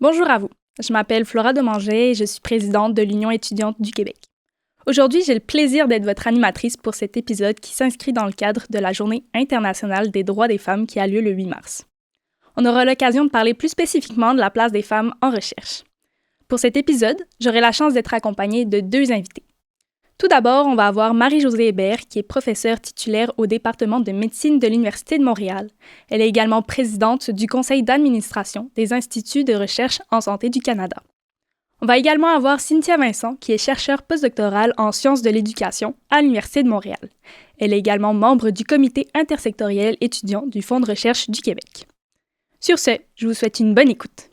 Bonjour à vous. Je m'appelle Flora Demanget et je suis présidente de l'Union étudiante du Québec. Aujourd'hui, j'ai le plaisir d'être votre animatrice pour cet épisode qui s'inscrit dans le cadre de la Journée internationale des droits des femmes qui a lieu le 8 mars. On aura l'occasion de parler plus spécifiquement de la place des femmes en recherche. Pour cet épisode, j'aurai la chance d'être accompagnée de deux invités. Tout d'abord, on va avoir Marie-Josée Hébert, qui est professeure titulaire au département de médecine de l'Université de Montréal. Elle est également présidente du conseil d'administration des instituts de recherche en santé du Canada. On va également avoir Cynthia Vincent, qui est chercheure postdoctorale en sciences de l'éducation à l'Université de Montréal. Elle est également membre du comité intersectoriel étudiant du Fonds de recherche du Québec. Sur ce, je vous souhaite une bonne écoute.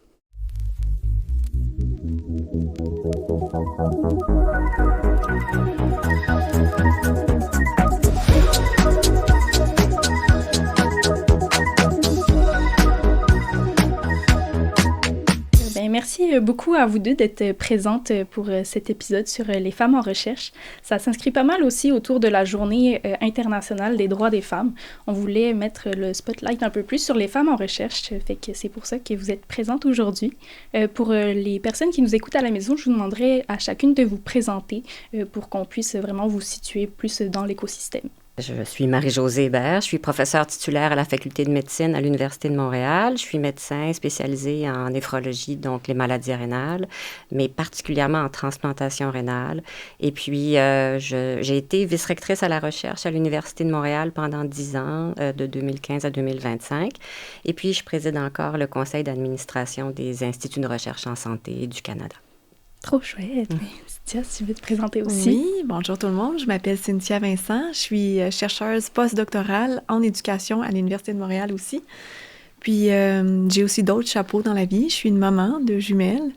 Merci beaucoup à vous deux d'être présentes pour cet épisode sur les femmes en recherche. Ça s'inscrit pas mal aussi autour de la Journée internationale des droits des femmes. On voulait mettre le spotlight un peu plus sur les femmes en recherche, fait que c'est pour ça que vous êtes présentes aujourd'hui. Pour les personnes qui nous écoutent à la maison, je vous demanderai à chacune de vous présenter pour qu'on puisse vraiment vous situer plus dans l'écosystème. Je suis Marie-Josée Hébert, je suis professeure titulaire à la Faculté de médecine à l'Université de Montréal. Je suis médecin spécialisé en néphrologie, donc les maladies rénales, mais particulièrement en transplantation rénale. Et puis, j'ai été vice-rectrice à la recherche à l'Université de Montréal pendant 10 ans, de 2015 à 2025. Et puis, je préside encore le conseil d'administration des instituts de recherche en santé du Canada. Trop chouette. Cynthia, si tu veux te présenter aussi. Oui, bonjour tout le monde. Je m'appelle Cynthia Vincent. Je suis chercheuse postdoctorale en éducation à l'Université de Montréal aussi. Puis, j'ai aussi d'autres chapeaux dans la vie. Je suis une maman de jumelles.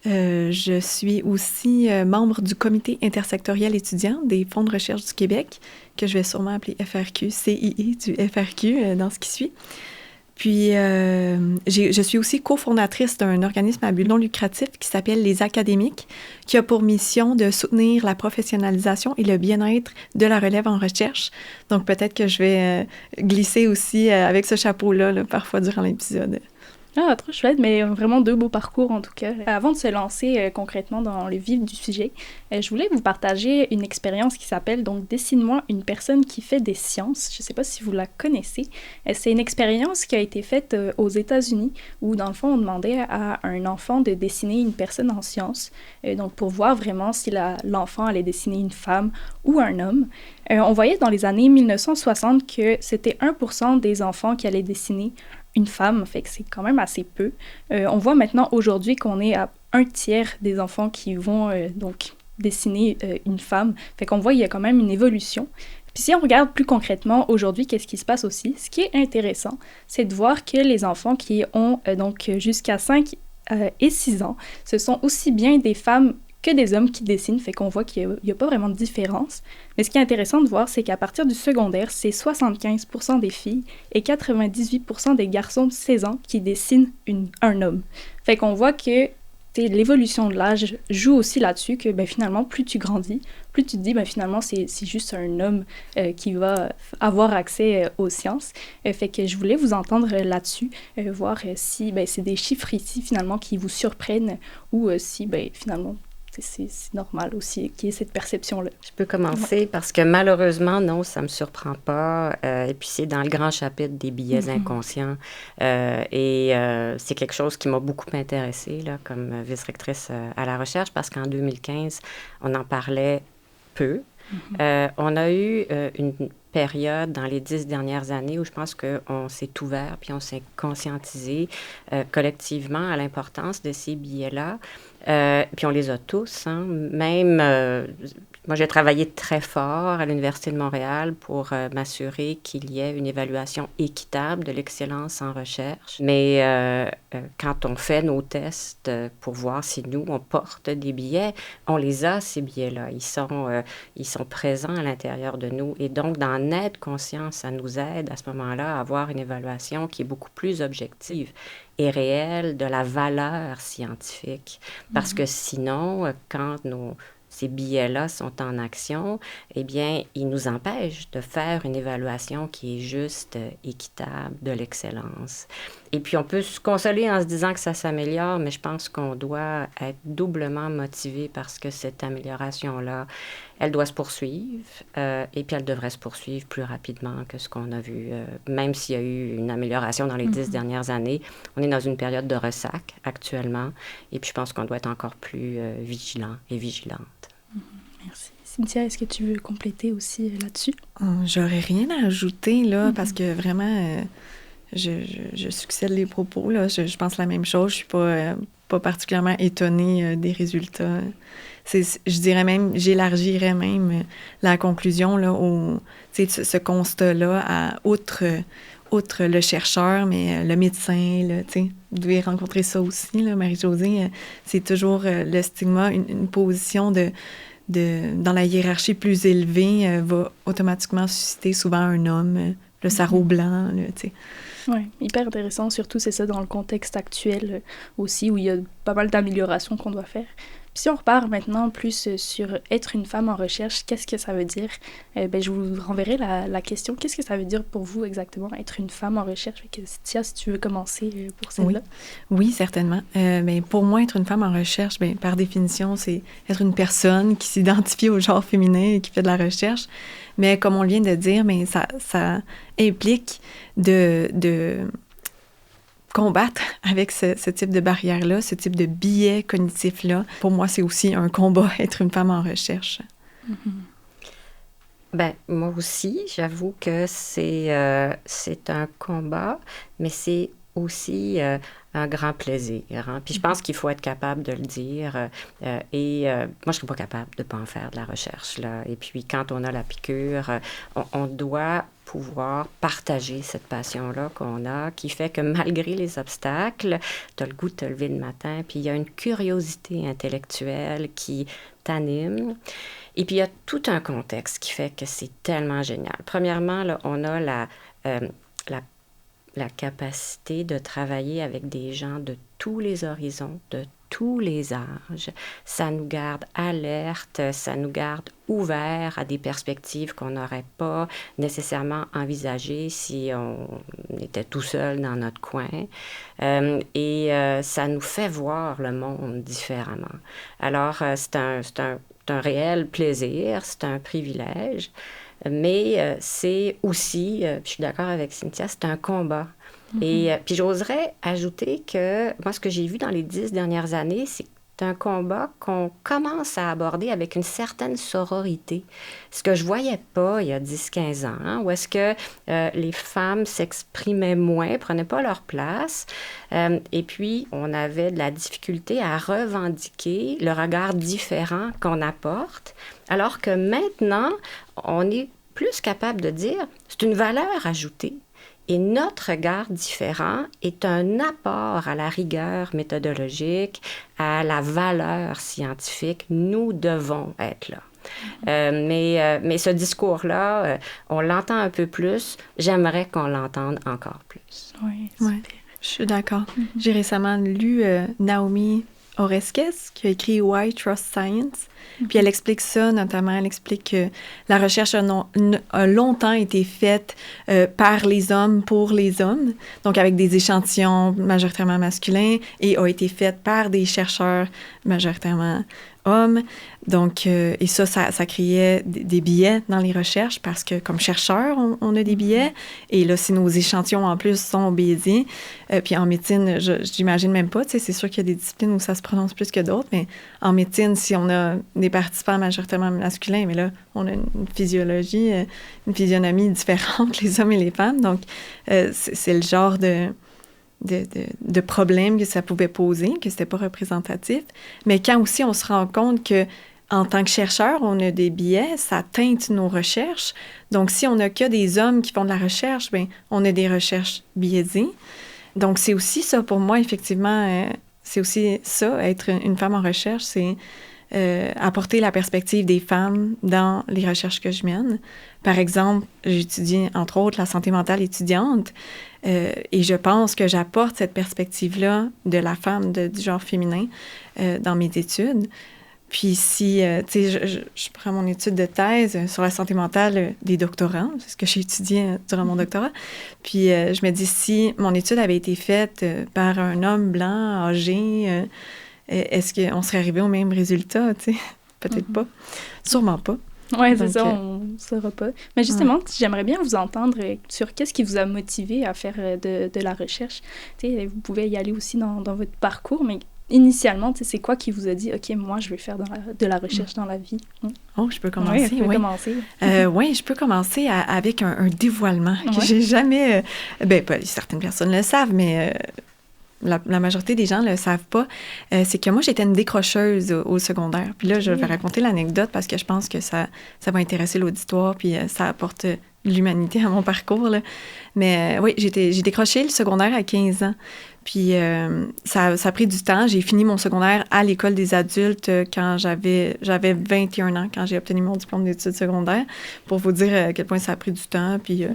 Je suis aussi membre du comité intersectoriel étudiant des Fonds de recherche du Québec, que je vais sûrement appeler FRQ, CII du FRQ dans ce qui suit. Puis, je suis aussi cofondatrice d'un organisme à but non lucratif qui s'appelle Les Académiques, qui a pour mission de soutenir la professionnalisation et le bien-être de la relève en recherche. Donc, peut-être que je vais glisser aussi avec ce chapeau-là, parfois durant l'épisode. Ah, trop chouette, mais vraiment deux beaux parcours en tout cas. Avant de se lancer concrètement dans le vif du sujet, je voulais vous partager une expérience qui s'appelle donc « Dessine-moi une personne qui fait des sciences ». Je ne sais pas si vous la connaissez. C'est une expérience qui a été faite aux États-Unis où, dans le fond, on demandait à un enfant de dessiner une personne en sciences, donc pour voir vraiment si l'enfant allait dessiner une femme ou un homme. On voyait dans les années 1960 que c'était 1% des enfants qui allaient dessiner une femme, fait que c'est quand même assez peu. On voit maintenant aujourd'hui qu'on est à 1/3 des enfants qui vont donc dessiner une femme. Fait qu'on voit qu'il y a quand même une évolution. Puis si on regarde plus concrètement aujourd'hui, qu'est-ce qui se passe aussi? Ce qui est intéressant, c'est de voir que les enfants qui ont donc jusqu'à 5 et 6 ans, ce sont aussi bien des femmes que des hommes qui dessinent, fait qu'on voit qu'il n'y a pas vraiment de différence. Mais ce qui est intéressant de voir, c'est qu'à partir du secondaire, c'est 75% des filles et 98% des garçons de 16 ans qui dessinent un homme. Fait qu'on voit que l'évolution de l'âge joue aussi là-dessus, que finalement, plus tu grandis, plus tu te dis, finalement, c'est juste un homme qui va avoir accès aux sciences. Fait que je voulais vous entendre là-dessus, voir si c'est des chiffres ici, finalement, qui vous surprennent ou si, finalement, c'est normal aussi qu'il y ait cette perception-là. Je peux commencer parce que malheureusement, non, ça ne me surprend pas. Et puis, c'est dans le grand chapitre des biais inconscients. C'est quelque chose qui m'a beaucoup intéressée là, comme vice-rectrice à la recherche parce qu'en 2015, on en parlait peu. On a eu une période dans les 10 dernières années où je pense qu'on s'est ouvert puis on s'est conscientisé collectivement à l'importance de ces biais-là. Puis on les a tous, hein. Même, moi j'ai travaillé très fort à l'Université de Montréal pour m'assurer qu'il y ait une évaluation équitable de l'excellence en recherche. Mais quand on fait nos tests pour voir si nous, on porte des biais, on les a, ces biais-là. Ils sont présents à l'intérieur de nous. Et donc, d'en être conscient, ça nous aide à ce moment-là à avoir une évaluation qui est beaucoup plus objective et réelle de la valeur scientifique. Parce que sinon, quand ces biais-là sont en action, eh bien, ils nous empêchent de faire une évaluation qui est juste, équitable, de l'excellence. Et puis, on peut se consoler en se disant que ça s'améliore, mais je pense qu'on doit être doublement motivé parce que cette amélioration-là, elle doit se poursuivre et puis elle devrait se poursuivre plus rapidement que ce qu'on a vu. Même s'il y a eu une amélioration dans les 10 dernières années, on est dans une période de ressac actuellement et puis je pense qu'on doit être encore plus vigilant et vigilante. Merci. Cynthia, est-ce que tu veux compléter aussi là-dessus? J'aurais rien à ajouter, là, parce que vraiment, je succède les propos, là. Je pense la même chose. Je suis pas particulièrement étonnée des résultats. Je dirais même, j'élargirais même la conclusion, là, ce constat-là, outre le chercheur, mais le médecin, là, tu sais, vous devez rencontrer ça aussi, là, Marie-Josée. C'est toujours le stigma, une position dans la hiérarchie plus élevée va automatiquement susciter souvent un homme, le sarrau blanc, tu sais. Oui, hyper intéressant. Surtout, c'est ça dans le contexte actuel aussi, où il y a pas mal d'améliorations qu'on doit faire. Puis si on repart maintenant plus sur être une femme en recherche, qu'est-ce que ça veut dire? Je vous renverrai la question. Qu'est-ce que ça veut dire pour vous exactement, être une femme en recherche? Tia, si tu veux commencer pour celle-là. Oui, certainement. Pour moi, être une femme en recherche, par définition, c'est être une personne qui s'identifie au genre féminin et qui fait de la recherche. Mais comme on vient de dire, ça implique de combattre avec ce type de barrière-là, ce type de biais cognitif-là. Pour moi, c'est aussi un combat, être une femme en recherche. Moi aussi, j'avoue que c'est un combat, mais c'est aussi un grand plaisir. Hein? Puis je pense qu'il faut être capable de le dire. Moi, je ne serais pas capable de ne pas en faire de la recherche, là. Et puis, quand on a la piqûre, on doit pouvoir partager cette passion-là qu'on a, qui fait que malgré les obstacles, tu as le goût de te lever le matin, puis il y a une curiosité intellectuelle qui t'anime. Et puis, il y a tout un contexte qui fait que c'est tellement génial. Premièrement, là, on a la capacité de travailler avec des gens de tous les horizons, de tous les âges. Ça nous garde alertes, ça nous garde ouverts à des perspectives qu'on n'aurait pas nécessairement envisagées si on était tout seul dans notre coin. Ça nous fait voir le monde différemment. Alors, c'est un réel plaisir, c'est un privilège. Mais c'est aussi, je suis d'accord avec Cynthia, c'est un combat. Et puis j'oserais ajouter que moi, ce que j'ai vu dans les 10 dernières années, c'est un combat qu'on commence à aborder avec une certaine sororité. Ce que je ne voyais pas il y a 10-15 ans, hein, où est-ce que les femmes s'exprimaient moins, prenaient pas leur place. Et puis, on avait de la difficulté à revendiquer le regard différent qu'on apporte, alors que maintenant, on est plus capable de dire c'est une valeur ajoutée. Et notre regard différent est un apport à la rigueur méthodologique, à la valeur scientifique. Nous devons être là. Mais ce discours-là, on l'entend un peu plus. J'aimerais qu'on l'entende encore plus. Oui, je suis d'accord. J'ai récemment lu Naomi Oreskes, qui a écrit « Why Trust Science ». Puis elle explique ça, notamment, elle explique que la recherche a longtemps été faite par les hommes pour les hommes, donc avec des échantillons majoritairement masculins, et a été faite par des chercheurs majoritairement hommes. Donc, et ça créait des biais dans les recherches parce que comme chercheurs, on a des biais. Et là, si nos échantillons en plus sont biaisés, puis en médecine, j'imagine même pas, tu sais, c'est sûr qu'il y a des disciplines où ça se prononce plus que d'autres, mais en médecine, si on a des participants majoritairement masculins, mais là, on a une physiologie, une physionomie différente, les hommes et les femmes. Donc, c'est le genre de problème que ça pouvait poser, que c'était pas représentatif. Mais quand aussi on se rend compte que en tant que chercheur, on a des biais, ça teinte nos recherches. Donc, si on n'a que des hommes qui font de la recherche, bien, on a des recherches biaisées. Donc, c'est aussi ça pour moi, effectivement, c'est aussi ça, être une femme en recherche, c'est apporter la perspective des femmes dans les recherches que je mène. Par exemple, j'étudie, entre autres, la santé mentale étudiante, et je pense que j'apporte cette perspective-là de la femme du genre féminin dans mes études. Puis si, tu sais, je prends mon étude de thèse sur la santé mentale des doctorants, c'est ce que j'ai étudié durant mon doctorat, puis je me dis, si mon étude avait été faite par un homme blanc, âgé, est-ce qu'on serait arrivé au même résultat, tu sais? Peut-être pas. Sûrement pas. Oui, c'est ça, on ne saura pas. Mais justement, j'aimerais bien vous entendre sur qu'est-ce qui vous a motivé à faire de la recherche. Tu sais, vous pouvez y aller aussi dans votre parcours, mais initialement, tu sais, c'est quoi qui vous a dit, OK, moi, je vais faire de la recherche dans la vie? Oh, je peux commencer? Oui, commencer. Oui, je peux commencer avec un dévoilement que j'ai jamais... certaines personnes le savent, mais... La majorité des gens ne le savent pas, c'est que moi, j'étais une décrocheuse au secondaire. Puis là, je vais raconter l'anecdote parce que je pense que ça va intéresser l'auditoire, puis ça apporte l'humanité à mon parcours, là. Mais oui, j'ai décroché le secondaire à 15 ans. Puis ça a pris du temps. J'ai fini mon secondaire à l'école des adultes quand j'avais 21 ans, quand j'ai obtenu mon diplôme d'études secondaires, pour vous dire à quel point ça a pris du temps. Puis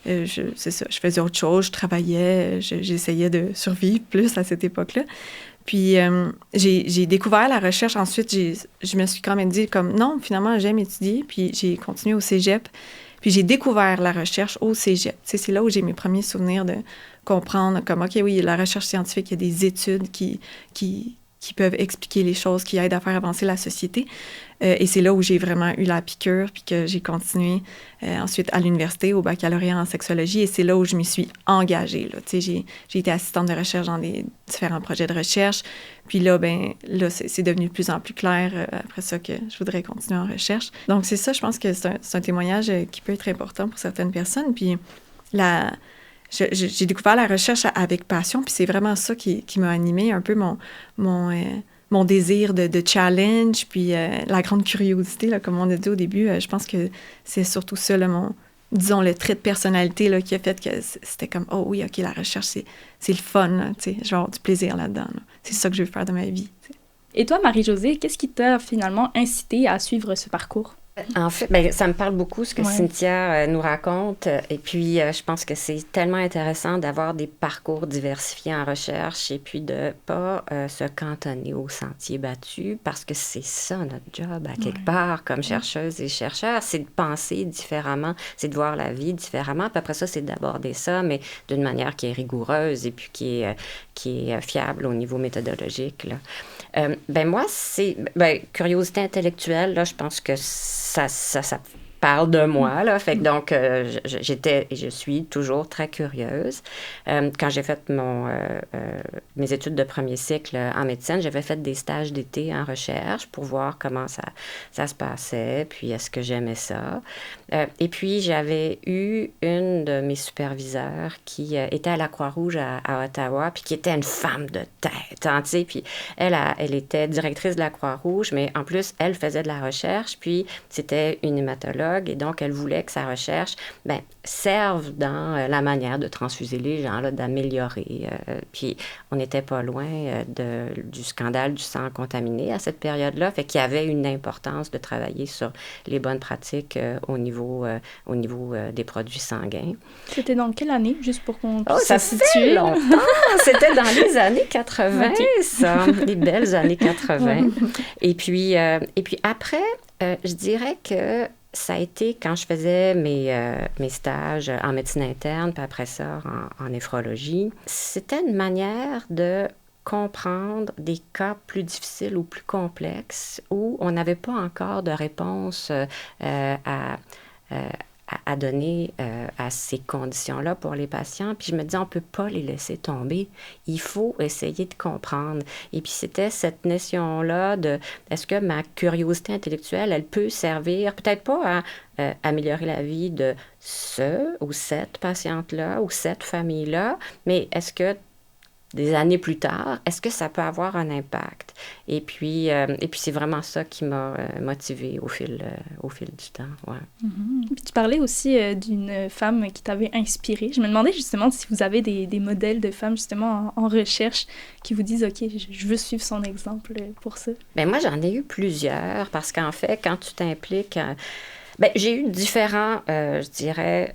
c'est ça, je faisais autre chose, je travaillais, j'essayais de survivre plus à cette époque-là. Puis j'ai découvert la recherche. Ensuite, je me suis quand même dit comme non, finalement, j'aime étudier. Puis j'ai continué au cégep. Puis j'ai découvert la recherche au cégep. Tu sais, c'est là où j'ai mes premiers souvenirs de comprendre comme, OK, oui, la recherche scientifique, il y a des études qui peuvent expliquer les choses, qui aident à faire avancer la société. Et c'est là où j'ai vraiment eu la piqûre, puis que j'ai continué ensuite à l'université, au baccalauréat en sexologie, et c'est là où je m'y suis engagée. Là. Tu sais, j'ai été assistante de recherche dans des différents projets de recherche, puis là, c'est devenu de plus en plus clair après ça que je voudrais continuer en recherche. Donc c'est ça, je pense que c'est un témoignage qui peut être important pour certaines personnes, puis j'ai découvert la recherche avec passion, puis c'est vraiment ça qui m'a animée un peu mon désir de challenge, puis la grande curiosité, là, comme on a dit au début. Je pense que c'est surtout ça, là, disons, le trait de personnalité là, qui a fait que c'était comme, oh oui, OK, la recherche, c'est le fun, là, tu sais, je vais avoir du plaisir là-dedans. Là. C'est ça que je veux faire de ma vie. T'sais. Et toi, Marie-Josée, qu'est-ce qui t'a finalement incité à suivre ce parcours? En fait, ça me parle beaucoup ce que Cynthia nous raconte. Et puis, je pense que c'est tellement intéressant d'avoir des parcours diversifiés en recherche et puis de ne pas se cantonner aux sentiers battus parce que c'est ça notre job, à quelque part, comme chercheuses et chercheurs. C'est de penser différemment, c'est de voir la vie différemment. Puis après ça, c'est d'aborder ça, mais d'une manière qui est rigoureuse et puis qui est fiable au niveau méthodologique, là. Moi, c'est curiosité intellectuelle, là, je pense que ça parle de moi, là. Fait que donc, j'étais et je suis toujours très curieuse. Quand j'ai fait mes études de premier cycle en médecine, j'avais fait des stages d'été en recherche pour voir comment ça se passait, puis est-ce que j'aimais ça. Et puis, j'avais eu une de mes superviseurs qui était à la Croix-Rouge à Ottawa, puis qui était une femme de tête, hein, tu sais. Puis, elle était directrice de la Croix-Rouge, mais en plus, elle faisait de la recherche, puis c'était une hématologue, et donc, elle voulait que sa recherche serve dans la manière de transfuser les gens, là, d'améliorer. Puis, on n'était pas loin du scandale du sang contaminé à cette période-là, fait qu'il y avait une importance de travailler sur les bonnes pratiques au niveau des produits sanguins. C'était dans quelle année, juste pour qu'on puisse ça se fait situer? Longtemps! C'était dans les années 80, ça, les belles années 80. Et puis après, je dirais que ça a été quand je faisais mes stages en médecine interne, puis après ça, en néphrologie. C'était une manière de comprendre des cas plus difficiles ou plus complexes où on n'avait pas encore de réponse à donner à ces conditions-là pour les patients. Puis je me disais, on ne peut pas les laisser tomber. Il faut essayer de comprendre. Et puis c'était cette notion-là de, est-ce que ma curiosité intellectuelle, elle peut servir, peut-être pas à améliorer la vie de ce ou cette patiente-là ou cette famille-là, mais est-ce que des années plus tard, est-ce que ça peut avoir un impact? Et puis c'est vraiment ça qui m'a motivée au fil du temps. Ouais. Mm-hmm. Puis tu parlais aussi d'une femme qui t'avait inspirée. Je me demandais justement si vous avez des modèles de femmes justement en recherche qui vous disent « OK, je veux suivre son exemple pour ça ». Moi, j'en ai eu plusieurs parce qu'en fait, quand tu t'impliques... j'ai eu différents, je dirais,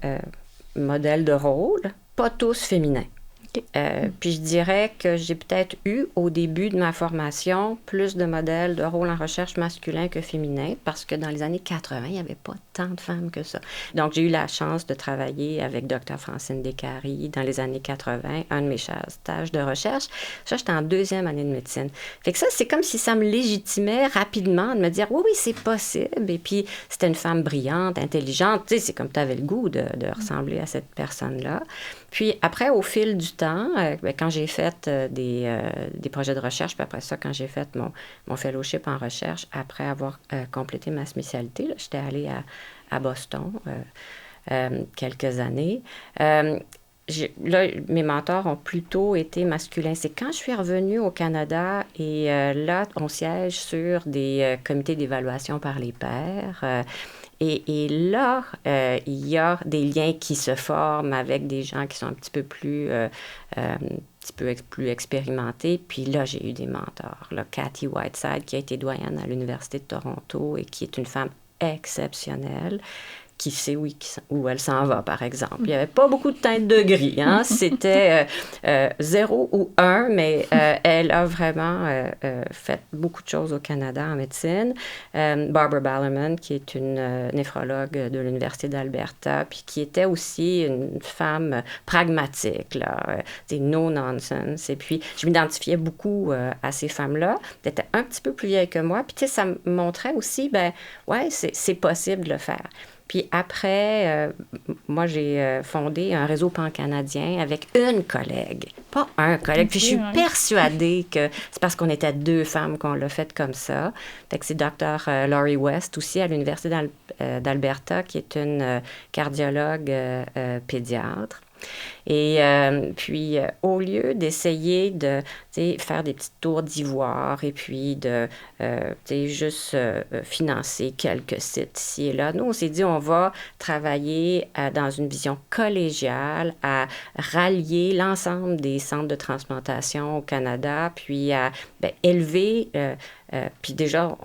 modèles de rôle, pas tous féminins. Okay. Puis je dirais que j'ai peut-être eu, au début de ma formation, plus de modèles de rôle en recherche masculin que féminin, parce que dans les années 80, il n'y avait pas tant de femmes que ça. Donc, j'ai eu la chance de travailler avec Dr. Francine Descaries dans les années 80, un de mes stages de recherche. Ça, j'étais en 2e année de médecine. Fait que ça, c'est comme si ça me légitimait rapidement de me dire, oui, c'est possible. Et puis, c'était une femme brillante, intelligente. Tu sais, c'est comme tu avais le goût de ressembler à cette personne-là. Puis après, au fil du temps, quand j'ai fait des projets de recherche, puis après ça, quand j'ai fait mon fellowship en recherche, après avoir complété ma spécialité, là, j'étais allée à Boston quelques années. Là, mes mentors ont plutôt été masculins. C'est quand je suis revenue au Canada et là, on siège sur des comités d'évaluation par les pairs. Et là, il y a des liens qui se forment avec des gens qui sont un petit peu plus expérimentés. Puis là, j'ai eu des mentors. Là, Cathy Whiteside, qui a été doyenne à l'Université de Toronto et qui est une femme exceptionnelle, qui sait où elle s'en va, par exemple. Il n'y avait pas beaucoup de teintes de gris. Hein? C'était 0 ou 1, mais elle a vraiment fait beaucoup de choses au Canada en médecine. Barbara Ballerman, qui est une néphrologue de l'Université d'Alberta, puis qui était aussi une femme pragmatique, là, no nonsense. Et puis, je m'identifiais beaucoup à ces femmes-là. Elle était un petit peu plus vieille que moi. Puis, tu sais, ça me montrait aussi, c'est possible de le faire. Puis après, moi, j'ai fondé un réseau pan-canadien avec une collègue, pas un collègue. Puis je suis persuadée que c'est parce qu'on était 2 femmes qu'on l'a fait comme ça. Fait que c'est Dr. Laurie West, aussi à l'Université d'Alberta, qui est une cardiologue pédiatre. Et puis, au lieu d'essayer de faire des petits tours d'ivoire et puis de juste financer quelques sites ici et là, nous, on s'est dit, on va travailler dans une vision collégiale à rallier l'ensemble des centres de transplantation au Canada, puis à élever... puis déjà,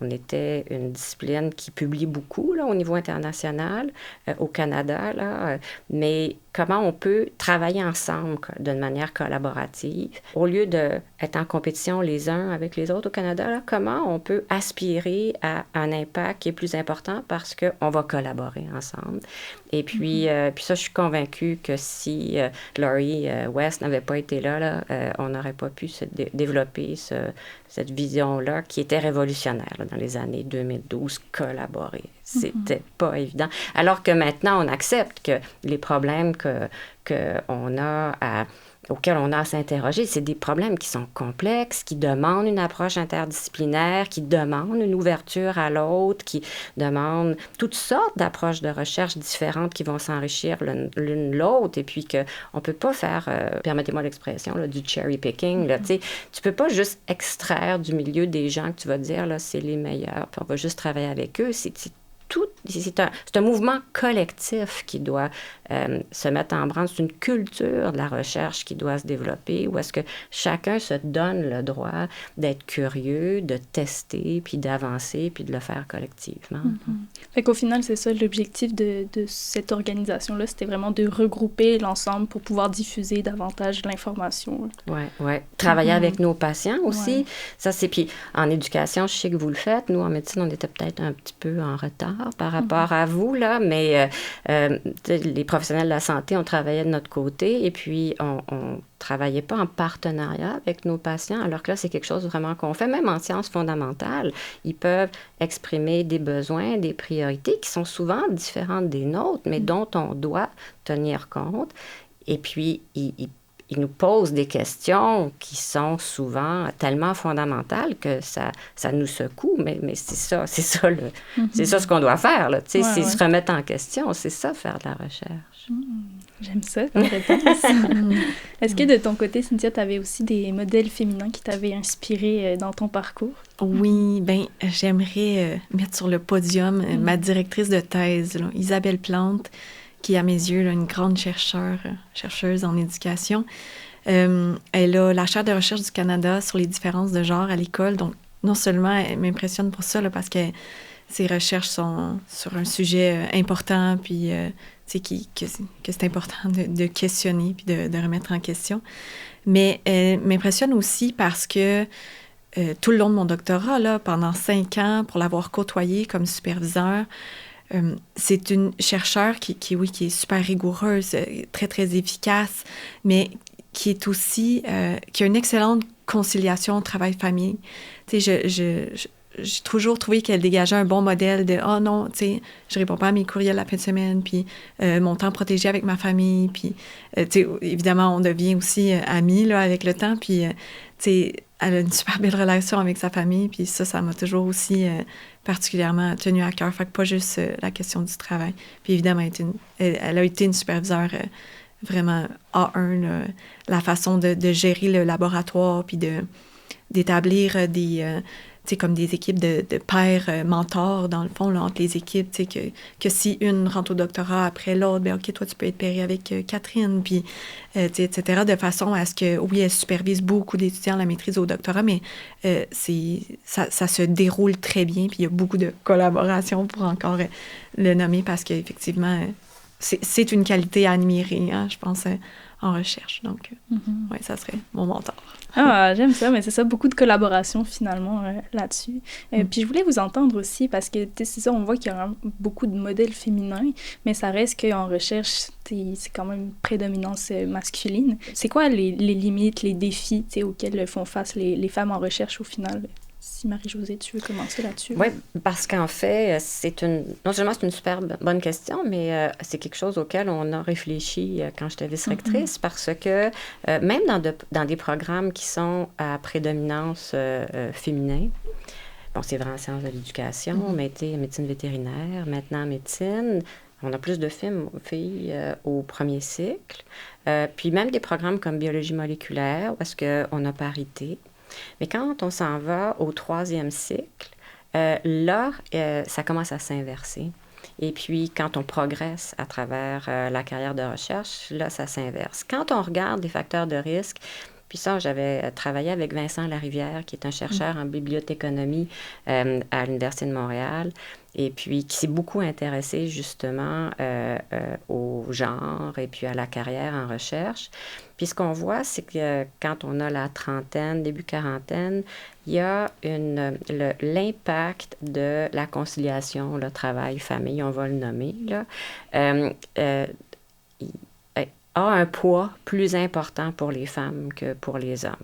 on était une discipline qui publie beaucoup là, au niveau international, au Canada, là, mais comment on peut travailler ensemble d'une manière collaborative. Au lieu d'être en compétition les uns avec les autres au Canada, là, comment on peut aspirer à un impact qui est plus important parce qu'on va collaborer ensemble. Et puis, puis ça, je suis convaincue que si Laurie West n'avait pas été là, on n'aurait pas pu développer cette vision-là qui était révolutionnaire là, dans les années 2012, collaborer. C'était pas évident. Alors que maintenant, on accepte que les problèmes qu'on a auxquels on a à s'interroger, c'est des problèmes qui sont complexes, qui demandent une approche interdisciplinaire, qui demandent une ouverture à l'autre, qui demandent toutes sortes d'approches de recherche différentes qui vont s'enrichir l'une l'autre, et puis qu'on ne peut pas faire, permettez-moi l'expression, là, du cherry picking. Là, tu ne peux pas juste extraire du milieu des gens que tu vas dire, là, c'est les meilleurs, puis on va juste travailler avec eux. C'est un mouvement collectif qui doit se mettre en branle. C'est une culture de la recherche qui doit se développer, où est-ce que chacun se donne le droit d'être curieux, de tester, puis d'avancer, puis de le faire collectivement. Fait qu'au final, c'est ça l'objectif de cette organisation-là, c'était vraiment de regrouper l'ensemble pour pouvoir diffuser davantage l'information. Oui. Travailler avec nos patients aussi. Ouais. Ça, c'est... Puis en éducation, je sais que vous le faites. Nous, en médecine, on était peut-être un petit peu en retard par rapport à vous, là, mais les professionnels de la santé, on travaillait de notre côté et puis on travaillait pas en partenariat avec nos patients, alors que là, c'est quelque chose vraiment qu'on fait, même en sciences fondamentales. Ils peuvent exprimer des besoins, des priorités qui sont souvent différentes des nôtres, mais dont on doit tenir compte. Et puis, ils nous posent des questions qui sont souvent tellement fondamentales que ça nous secoue, mais c'est ça c'est ça ce qu'on doit faire, là, c'est se remettre en question, c'est ça, faire de la recherche. J'aime ça comme réponse. Est-ce que de ton côté, Cynthia, tu avais aussi des modèles féminins qui t'avaient inspiré dans ton parcours? Oui, j'aimerais mettre sur le podium ma directrice de thèse, là, Isabelle Plante, qui, à mes yeux, là, une grande chercheuse en éducation. Elle a la chaire de recherche du Canada sur les différences de genre à l'école. Donc, non seulement elle m'impressionne pour ça, là, parce que ses recherches sont sur un sujet important, puis que c'est important de questionner puis de remettre en question. Mais elle m'impressionne aussi parce que tout le long de mon doctorat, là, pendant 5 ans, pour l'avoir côtoyée comme superviseur, c'est une chercheure qui est super rigoureuse, très, très efficace, mais qui est aussi, qui a une excellente conciliation travail-famille. Tu sais, j'ai toujours trouvé qu'elle dégageait un bon modèle de « Oh non, tu sais, je réponds pas à mes courriels la fin de semaine, puis mon temps protégé avec ma famille, puis tu sais, évidemment, on devient aussi amis, là, avec le temps, puis tu sais, elle a une super belle relation avec sa famille, puis ça m'a toujours aussi particulièrement tenu à cœur. Fait que pas juste la question du travail. Puis évidemment, elle a été une superviseure vraiment A1, là, la façon de gérer le laboratoire, puis d'établir des... tu sais, comme des équipes de pairs mentors, dans le fond, là, entre les équipes, tu sais, que si une rentre au doctorat après l'autre, ben OK, toi, tu peux être pairé avec Catherine, puis, tu sais, etc., de façon à ce que, oui, elle supervise beaucoup d'étudiants à la maîtrise au doctorat, mais ça se déroule très bien, puis il y a beaucoup de collaboration pour encore le nommer, parce qu'effectivement, c'est une qualité à admirer, hein, je pense, en recherche. Donc, ouais, ça serait mon mentor. Ah, j'aime ça, mais c'est ça, beaucoup de collaboration finalement là-dessus. Puis je voulais vous entendre aussi, parce que c'est ça, on voit qu'il y a beaucoup de modèles féminins, mais ça reste qu'en recherche, c'est quand même une prédominance masculine. C'est quoi les limites, les défis auxquels font face les femmes en recherche au final? Si Marie-Josée, tu veux commencer là-dessus? Oui, parce qu'en fait, non seulement c'est une super bonne question, mais c'est quelque chose auquel on a réfléchi quand j'étais vice-rectrice, parce que même dans des programmes qui sont à prédominance féminin, bon, c'est vrai en sciences de l'éducation, médecine vétérinaire, maintenant médecine, on a plus de filles au premier cycle, puis même des programmes comme biologie moléculaire, parce qu'on a parité. Mais quand on s'en va au 3e cycle, là, ça commence à s'inverser. Et puis, quand on progresse à travers la carrière de recherche, là, ça s'inverse. Quand on regarde les facteurs de risque, puis ça, j'avais travaillé avec Vincent Larivière, qui est un chercheur en bibliothéconomie à l'Université de Montréal, et puis qui s'est beaucoup intéressé justement au genre et puis à la carrière en recherche. Puis ce qu'on voit, c'est que quand on a la trentaine, début quarantaine, il y a l'impact de la conciliation, le travail-famille, on va le nommer, là, a un poids plus important pour les femmes que pour les hommes.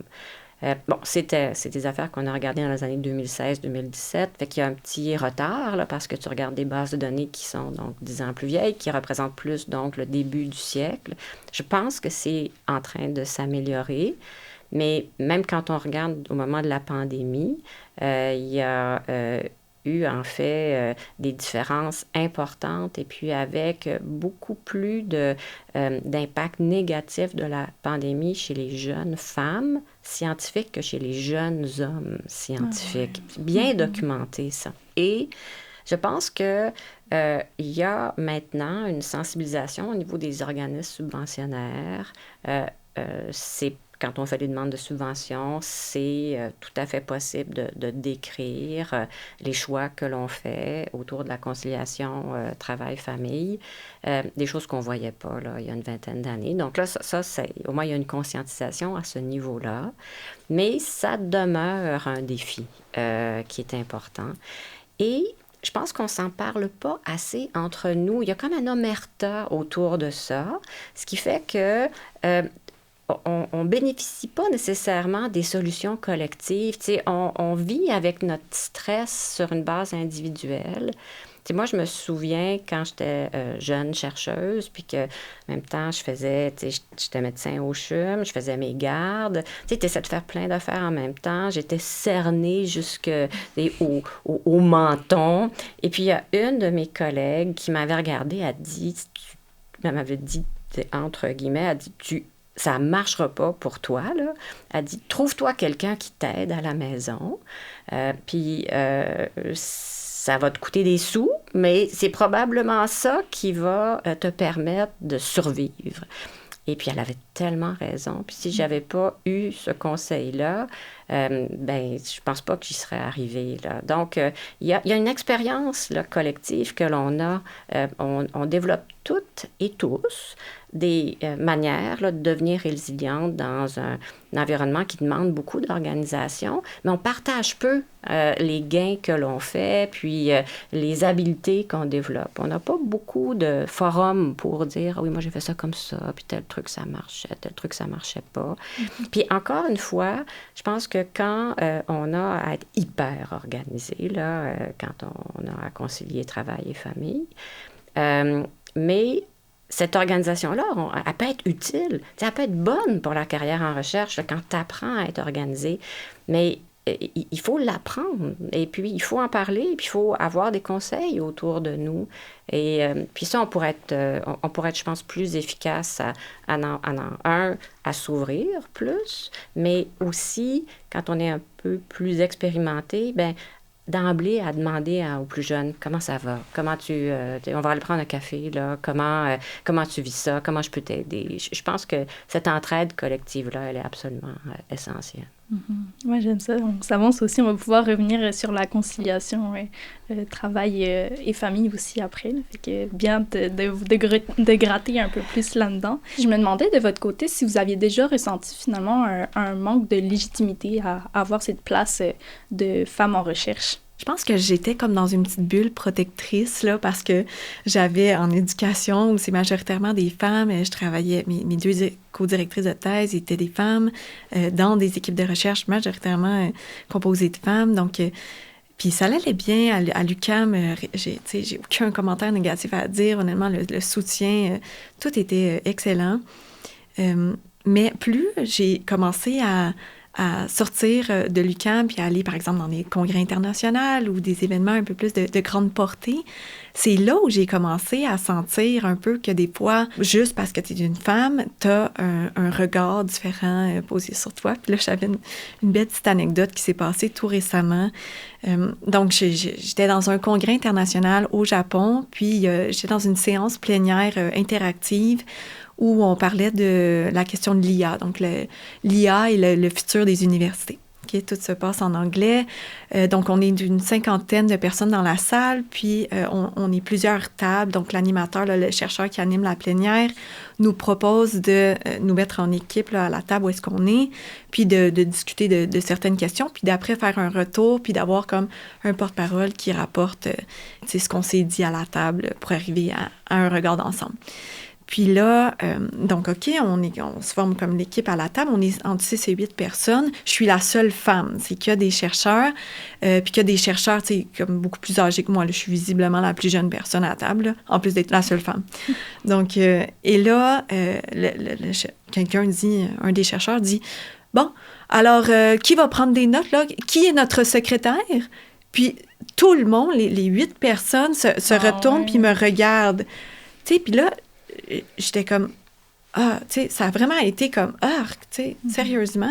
Bon, c'est des affaires qu'on a regardées dans les années 2016-2017, fait qu'il y a un petit retard, là, parce que tu regardes des bases de données qui sont donc 10 ans plus vieilles, qui représentent plus, donc, le début du siècle. Je pense que c'est en train de s'améliorer, mais même quand on regarde au moment de la pandémie, il y a eu, en fait, des différences importantes et puis avec beaucoup plus d'impact négatif de la pandémie chez les jeunes femmes scientifiques que chez les jeunes hommes scientifiques. Ah ouais. Bien documenté, ça. Et je pense que il y a maintenant une sensibilisation au niveau des organismes subventionnaires. Quand on fait des demandes de subventions, c'est tout à fait possible de décrire les choix que l'on fait autour de la conciliation travail-famille, des choses qu'on ne voyait pas là, il y a une vingtaine d'années. Donc là, au moins, il y a une conscientisation à ce niveau-là, mais ça demeure un défi qui est important. Et je pense qu'on ne s'en parle pas assez entre nous. Il y a comme un omerta autour de ça, ce qui fait que... on ne bénéficie pas nécessairement des solutions collectives. Tu sais, on vit avec notre stress sur une base individuelle. Tu sais, moi, je me souviens quand j'étais jeune chercheuse, puis que, en même temps, j'étais médecin au CHUM, je faisais mes gardes. Tu sais, essaies de faire plein d'affaires en même temps. J'étais cernée au menton. Et puis, il y a une de mes collègues qui m'avait regardée, elle m'avait dit, entre guillemets, elle a dit, ça ne marchera pas pour toi, là. Elle dit, trouve-toi quelqu'un qui t'aide à la maison, puis ça va te coûter des sous, mais c'est probablement ça qui va te permettre de survivre. Et puis, elle avait tellement raison. Puis si je n'avais pas eu ce conseil-là, ben, je pense pas que j'y serais arrivée, là. Donc, il y a une expérience là, collective que l'on a. On développe toutes et tous des manières là, de devenir résiliente dans un environnement qui demande beaucoup d'organisation, mais on partage peu les gains que l'on fait, puis les habiletés qu'on développe. On n'a pas beaucoup de forums pour dire « Ah oui, moi j'ai fait ça comme ça, puis tel truc ça marchait, tel truc ça marchait pas. » Puis encore une fois, je pense que quand on a à être hyper organisé, là, quand on a à concilier travail et famille, mais cette organisation-là, elle peut être utile. Elle peut être bonne pour la carrière en recherche là, quand tu apprends à être organisé. Mais il faut l'apprendre. Et puis, il faut en parler. Et puis, il faut avoir des conseils autour de nous. Et puis ça, on pourrait être, je pense, plus efficace à s'ouvrir plus, mais aussi, quand on est un peu plus expérimenté, bien, d'emblée à demander aux plus jeunes comment ça va, comment on va aller prendre un café, là, comment tu vis ça, comment je peux t'aider. Je pense que cette entraide collective-là, elle est absolument essentielle. Mm-hmm. Ouais, j'aime ça. On s'avance aussi, on va pouvoir revenir sur la conciliation, travail et famille aussi après. Là. Fait que bien de gratter un peu plus là-dedans. Je me demandais de votre côté si vous aviez déjà ressenti finalement un manque de légitimité à avoir cette place de femme en recherche. Je pense que j'étais comme dans une petite bulle protectrice, là, parce que j'avais en éducation où c'est majoritairement des femmes. Je travaillais, mes deux co-directrices de thèse étaient des femmes dans des équipes de recherche majoritairement composées de femmes. Donc, puis ça allait bien à l'UQAM. J'ai aucun commentaire négatif à dire. Honnêtement, le soutien, tout était excellent. Mais plus j'ai commencé à sortir de l'UQAM puis à aller, par exemple, dans des congrès internationaux ou des événements un peu plus de grande portée, c'est là où j'ai commencé à sentir un peu que des fois, juste parce que tu es une femme, tu as un regard différent posé sur toi. Puis là, j'avais une belle petite anecdote qui s'est passée tout récemment. Donc, j'étais dans un congrès international au Japon, puis j'étais dans une séance plénière interactive où on parlait de la question de l'IA, donc l'IA et le futur des universités. Okay, tout se passe en anglais. Donc, on est d'une 50aine de personnes dans la salle, puis on est plusieurs tables. Donc, l'animateur, là, le chercheur qui anime la plénière, nous propose de nous mettre en équipe là, à la table où est-ce qu'on est, puis de discuter de certaines questions, puis d'après faire un retour, puis d'avoir comme un porte-parole qui rapporte ce qu'on s'est dit à la table pour arriver à un regard d'ensemble. Puis là, donc, OK, on se forme comme l'équipe à la table. On est entre 6 et 8 personnes. Je suis la seule femme. C'est qu'il y a des chercheurs, puis qu'il y a des chercheurs, tu sais, comme beaucoup plus âgés que moi. Là, je suis visiblement la plus jeune personne à la table, là, en plus d'être la seule femme. Donc, et là, quelqu'un dit, un des chercheurs dit, « Bon, alors, qui va prendre des notes, là? Qui est notre secrétaire? » Puis tout le monde, les 8 personnes se retournent puis me regardent. Tu sais, puis là, j'étais comme, tu sais, ça a vraiment été comme, tu sais, sérieusement.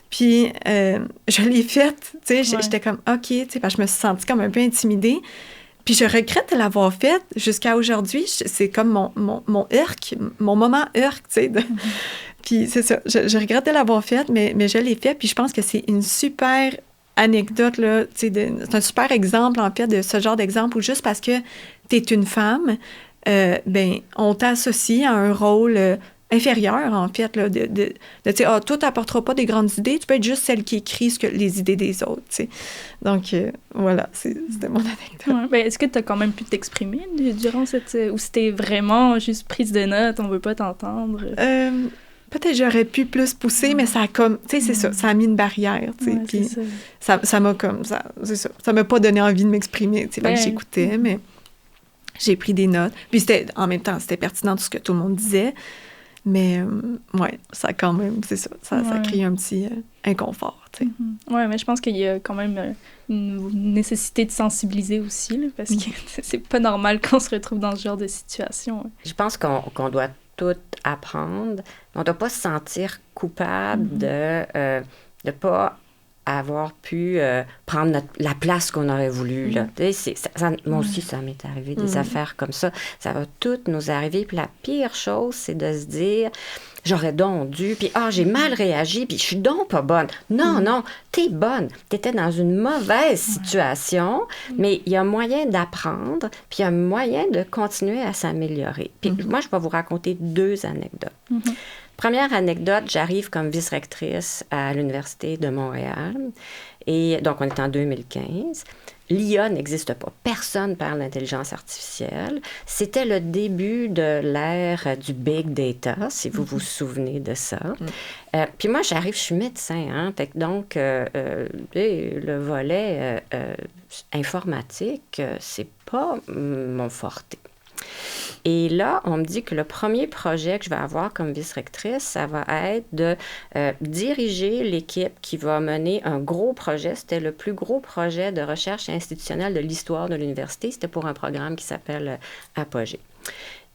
Puis, je l'ai faite, tu sais, j'étais comme, OK, tu sais, parce que je me suis sentie comme un peu intimidée. Puis, je regrette de l'avoir faite jusqu'à aujourd'hui. C'est comme mon heurk, mon moment heurk, tu sais. Puis, c'est ça, je regrette de l'avoir faite, mais je l'ai faite. Puis, je pense que c'est une super anecdote, là, tu sais, c'est un super exemple, en fait, de ce genre d'exemple où juste parce que t'es une femme, ben, on t'associe à un rôle inférieur, en fait, là, de dire, toi, t'apporteras pas des grandes idées, tu peux être juste celle qui écrit les idées des autres, tu sais. Donc, voilà, c'était mon anecdote. Ouais, ben, est-ce que tu as quand même pu t'exprimer durant cette... ou c'était vraiment juste prise de notes, on veut pas t'entendre? Peut-être j'aurais pu plus pousser, mais ça a comme... Tu sais, c'est ça, ça a mis une barrière, tu sais. Puis ça m'a comme... C'est ça, ça m'a pas donné envie de m'exprimer, tu sais, que j'écoutais, mais... J'ai pris des notes. Puis en même temps, c'était pertinent tout ce que tout le monde disait. Mais, ouais, ça quand même, c'est ça. Ça crée un petit inconfort, tu sais. Mm-hmm. Ouais, mais je pense qu'il y a quand même une nécessité de sensibiliser aussi, là, parce que c'est pas normal qu'on se retrouve dans ce genre de situation. Je pense qu'on doit tout apprendre. On doit pas se sentir coupable de pas avoir pu prendre la place qu'on aurait voulu. Là. Moi aussi, ça m'est arrivé, des affaires comme ça. Ça va toutes nous arriver. Puis la pire chose, c'est de se dire... J'aurais donc dû, puis j'ai mal réagi, puis je suis donc pas bonne. Non, t'es bonne. T'étais dans une mauvaise situation, mais il y a moyen d'apprendre, puis il y a moyen de continuer à s'améliorer. Puis moi, je vais vous raconter 2 anecdotes. Première anecdote, j'arrive comme vice-rectrice à l'Université de Montréal, et donc on est en 2015. L'IA n'existe pas. Personne ne parle d'intelligence artificielle. C'était le début de l'ère du big data, si vous vous souvenez de ça. Puis moi, j'arrive, je suis médecin, hein, donc le volet informatique, c'est pas mon forté. Et là, on me dit que le premier projet que je vais avoir comme vice-rectrice, ça va être de diriger l'équipe qui va mener un gros projet. C'était le plus gros projet de recherche institutionnelle de l'histoire de l'université. C'était pour un programme qui s'appelle Apogée.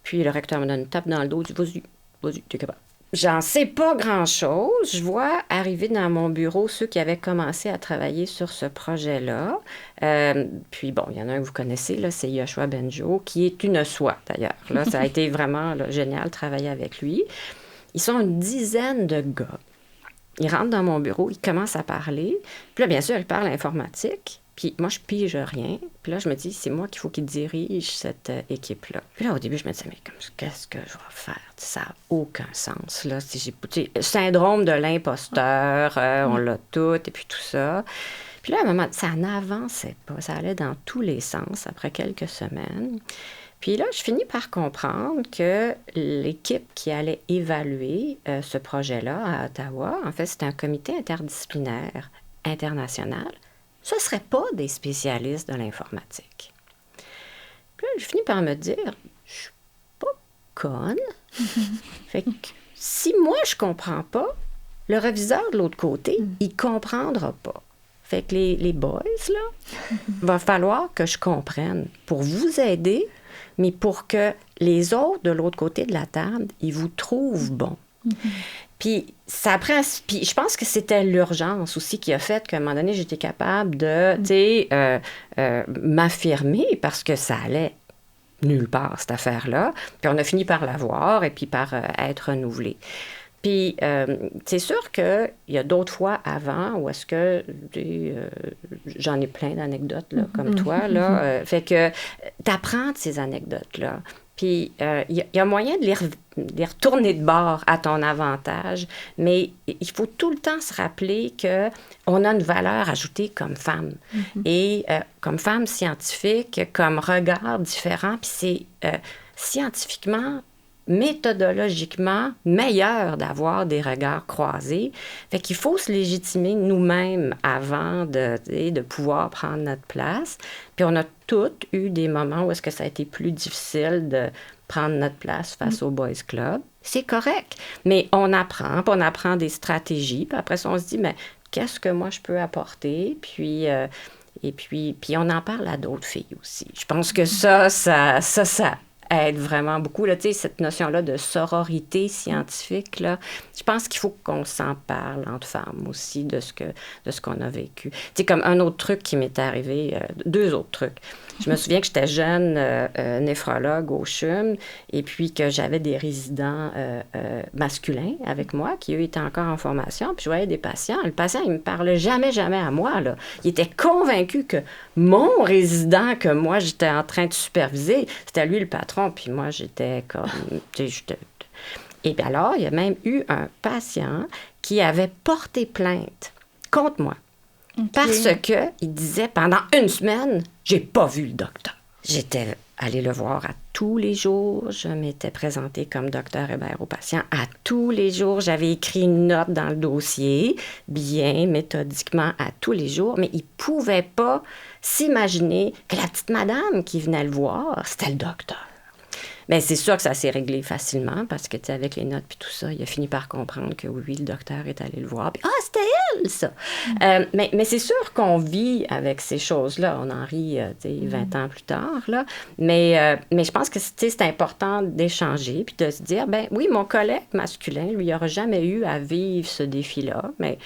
Puis le recteur me donne une tape dans le dos, dit « Vas-y, t'es capable. » J'en sais pas grand-chose. Je vois arriver dans mon bureau ceux qui avaient commencé à travailler sur ce projet-là. Puis bon, il y en a un que vous connaissez, là, c'est Yoshua Benjo, qui est une soie, d'ailleurs. Là, ça a été vraiment génial de travailler avec lui. Ils sont une dizaine de gars. Ils rentrent dans mon bureau, ils commencent à parler. Puis là, bien sûr, ils parlent informatique. Puis moi, je pige rien. Puis là, je me dis, c'est moi qu'il faut qu'il dirige cette équipe-là. Puis là, au début, je me disais, mais qu'est-ce que je vais faire? Ça n'a aucun sens. Là, le syndrome de l'imposteur, on l'a tout, et puis tout ça. Puis là, à un moment, ça n'avançait pas. Ça allait dans tous les sens après quelques semaines. Puis là, je finis par comprendre que l'équipe qui allait évaluer ce projet-là à Ottawa, en fait, c'était un comité interdisciplinaire international. Ce ne seraient pas des spécialistes de l'informatique. Puis là, je finis par me dire, je suis pas conne. Fait que si moi, je comprends pas, le reviseur de l'autre côté, il comprendra pas. Fait que les boys, là, va falloir que je comprenne pour vous aider, mais pour que les autres de l'autre côté de la table, ils vous trouvent bon. Puis ça prend. Puis je pense que c'était l'urgence aussi qui a fait qu'à un moment donné, j'étais capable de, m'affirmer parce que ça allait nulle part, cette affaire-là. Puis on a fini par l'avoir et puis par être renouvelé. Puis c'est sûr qu'il y a d'autres fois avant où est-ce que j'en ai plein d'anecdotes là, comme toi. Là, fait que t'apprends de ces anecdotes-là. Puis, il y a moyen de les retourner de bord à ton avantage, mais il faut tout le temps se rappeler qu'on a une valeur ajoutée comme femme. Et comme femme scientifique, comme regard différent, puis c'est scientifiquement, méthodologiquement meilleur d'avoir des regards croisés. Fait qu'il faut se légitimer nous-mêmes avant de pouvoir prendre notre place. Puis on a toutes eu des moments où est-ce que ça a été plus difficile de prendre notre place face au Boys Club. C'est correct, mais on apprend des stratégies. Puis après ça, on se dit, mais qu'est-ce que moi je peux apporter? Puis... Et puis on en parle à d'autres filles aussi. Je pense que ça aide vraiment beaucoup. Là, cette notion-là de sororité scientifique, là, je pense qu'il faut qu'on s'en parle entre femmes aussi de ce qu'on a vécu. Comme un autre truc qui m'est arrivé, 2 autres trucs. Je me souviens que j'étais jeune néphrologue au CHUM et puis que j'avais des résidents masculins avec moi qui, eux, étaient encore en formation. Puis je voyais des patients. Le patient, il me parlait jamais à moi. Là. Il était convaincu que mon résident que moi, j'étais en train de superviser, c'était lui le patron. Puis moi, j'étais comme... Et bien alors, il y a même eu un patient qui avait porté plainte contre moi. Okay. Parce qu'il disait, pendant 1 semaine, j'ai pas vu le docteur. J'étais allée le voir à tous les jours. Je m'étais présentée comme docteur Hébert au patient. À tous les jours, j'avais écrit une note dans le dossier, bien méthodiquement à tous les jours, mais il pouvait pas s'imaginer que la petite madame qui venait le voir, c'était le docteur. Bien, c'est sûr que ça s'est réglé facilement parce que, tu sais, avec les notes puis tout ça, il a fini par comprendre que oui, le docteur est allé le voir. Puis, c'était elle, ça! Mais c'est sûr qu'on vit avec ces choses-là. On en rit, tu sais, 20 ans plus tard, là. Mais je pense que, c'est important d'échanger puis de se dire, ben oui, mon collègue masculin, lui, il n'aura jamais eu à vivre ce défi-là, mais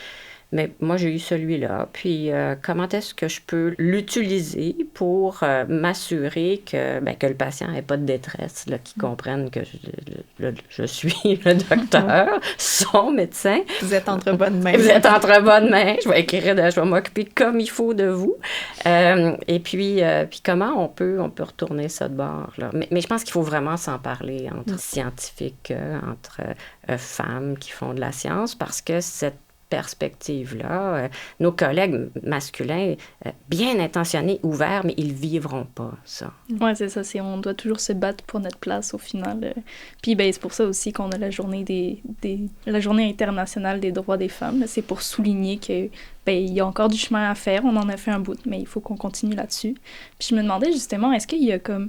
mais moi, j'ai eu celui-là. Puis, comment est-ce que je peux l'utiliser pour m'assurer que le patient n'ait pas de détresse, là, qu'il comprenne que je suis le docteur, son médecin. Vous êtes entre bonnes mains. Vous êtes entre bonnes mains. Je vais m'occuper comme il faut de vous. Et puis comment on peut retourner ça de bord, là. Mais je pense qu'il faut vraiment s'en parler entre scientifiques, entre femmes qui font de la science, parce que cette perspective-là, nos collègues masculins, bien intentionnés, ouverts, mais ils vivront pas ça. Oui, c'est ça. On doit toujours se battre pour notre place au final. Puis c'est pour ça aussi qu'on a la journée la journée internationale des droits des femmes. Là. C'est pour souligner que il y a encore du chemin à faire. On en a fait un bout, mais il faut qu'on continue là-dessus. Puis je me demandais justement, est-ce qu'il y a comme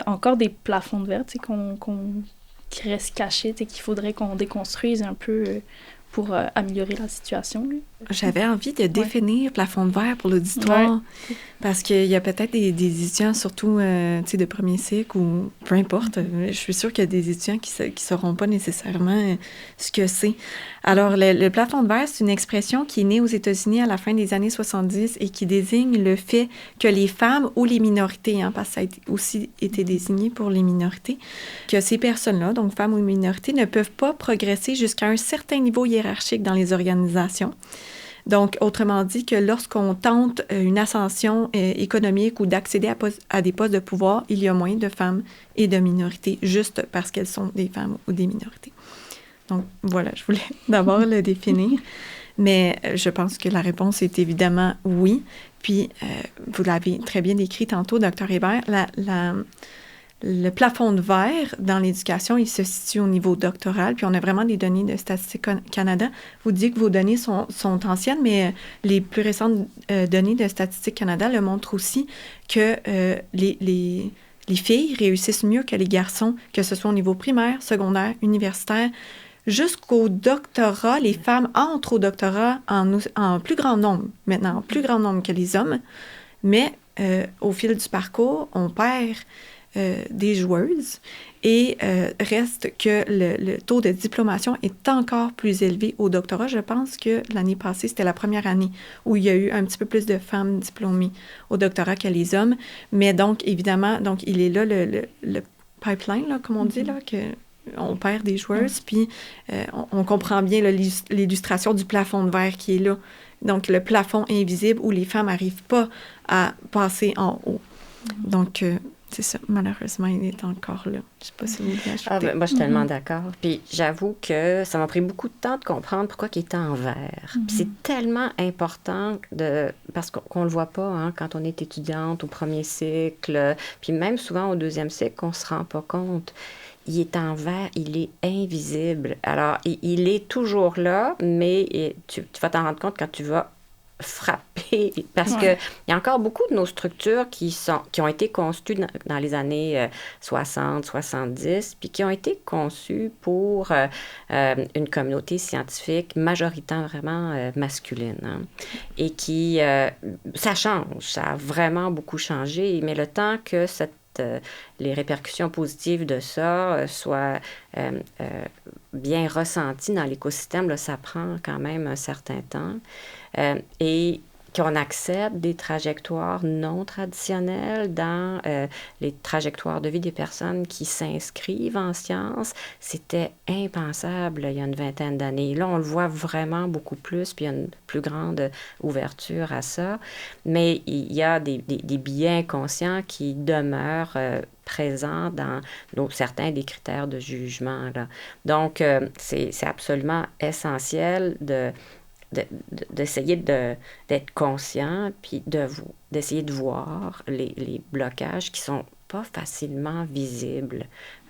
encore des plafonds de verre qui restent cachés, qu'il faudrait qu'on déconstruise un peu pour améliorer la situation? Là. J'avais envie de définir plafond de verre pour l'auditoire, parce qu'il y a peut-être des étudiants, surtout de premier cycle ou peu importe. Je suis sûre qu'il y a des étudiants qui ne sauront pas nécessairement ce que c'est. Alors, le plafond de verre, c'est une expression qui est née aux États-Unis à la fin des années 70 et qui désigne le fait que les femmes ou les minorités, parce que ça a aussi été désigné pour les minorités, que ces personnes-là, donc femmes ou minorités, ne peuvent pas progresser jusqu'à un certain niveau hiérarchique dans les organisations. Donc, autrement dit, que lorsqu'on tente une ascension économique ou d'accéder à des postes de pouvoir, il y a moins de femmes et de minorités, juste parce qu'elles sont des femmes ou des minorités. Donc, voilà, je voulais d'abord le définir. Mais je pense que la réponse est évidemment oui. Puis, vous l'avez très bien décrit tantôt, Dr. Hébert, le plafond de verre dans l'éducation, il se situe au niveau doctoral, puis on a vraiment des données de Statistique Canada. Vous dites que vos données sont anciennes, mais les plus récentes données de Statistique Canada le montrent aussi que les filles réussissent mieux que les garçons, que ce soit au niveau primaire, secondaire, universitaire. Jusqu'au doctorat, les femmes entrent au doctorat en plus grand nombre, maintenant, en plus grand nombre que les hommes, mais au fil du parcours, on perd des joueuses et reste que le taux de diplomation est encore plus élevé au doctorat. Je pense que l'année passée, c'était la première année où il y a eu un petit peu plus de femmes diplômées au doctorat que les hommes. Mais donc, évidemment, donc il est là le pipeline, là, comme on dit, là, que on perd des joueuses, puis on comprend bien là, l'illustration du plafond de verre qui est là. Donc, le plafond invisible où les femmes n'arrivent pas à passer en haut. Donc, c'est ça, malheureusement, il est encore là. Je ne sais pas si vous voulez ajouter. Moi, je suis tellement d'accord. Puis j'avoue que ça m'a pris beaucoup de temps de comprendre pourquoi il était en vert. Puis c'est tellement important parce qu'on ne le voit pas quand on est étudiante au premier cycle, puis même souvent au deuxième cycle, on ne se rend pas compte. Il est en vert, il est invisible. Alors, il est toujours là, mais tu vas t'en rendre compte quand tu vas frapper, parce que il y a encore beaucoup de nos structures qui ont été conçues dans les années 60, 70, puis qui ont été conçues pour une communauté scientifique majoritairement masculine. Et qui, ça change, ça a vraiment beaucoup changé, mais le temps que les répercussions positives de ça soient bien ressenties dans l'écosystème, là, ça prend quand même un certain temps. Et qu'on accepte des trajectoires non traditionnelles dans les trajectoires de vie des personnes qui s'inscrivent en sciences, c'était impensable il y a une vingtaine d'années. Là, on le voit vraiment beaucoup plus, puis il y a une plus grande ouverture à ça. Mais il y a des biais inconscients qui demeurent présents dans certains des critères de jugement, là. Donc, c'est absolument essentiel d'essayer d'être conscient, puis d'essayer de voir les blocages qui sont pas facilement visibles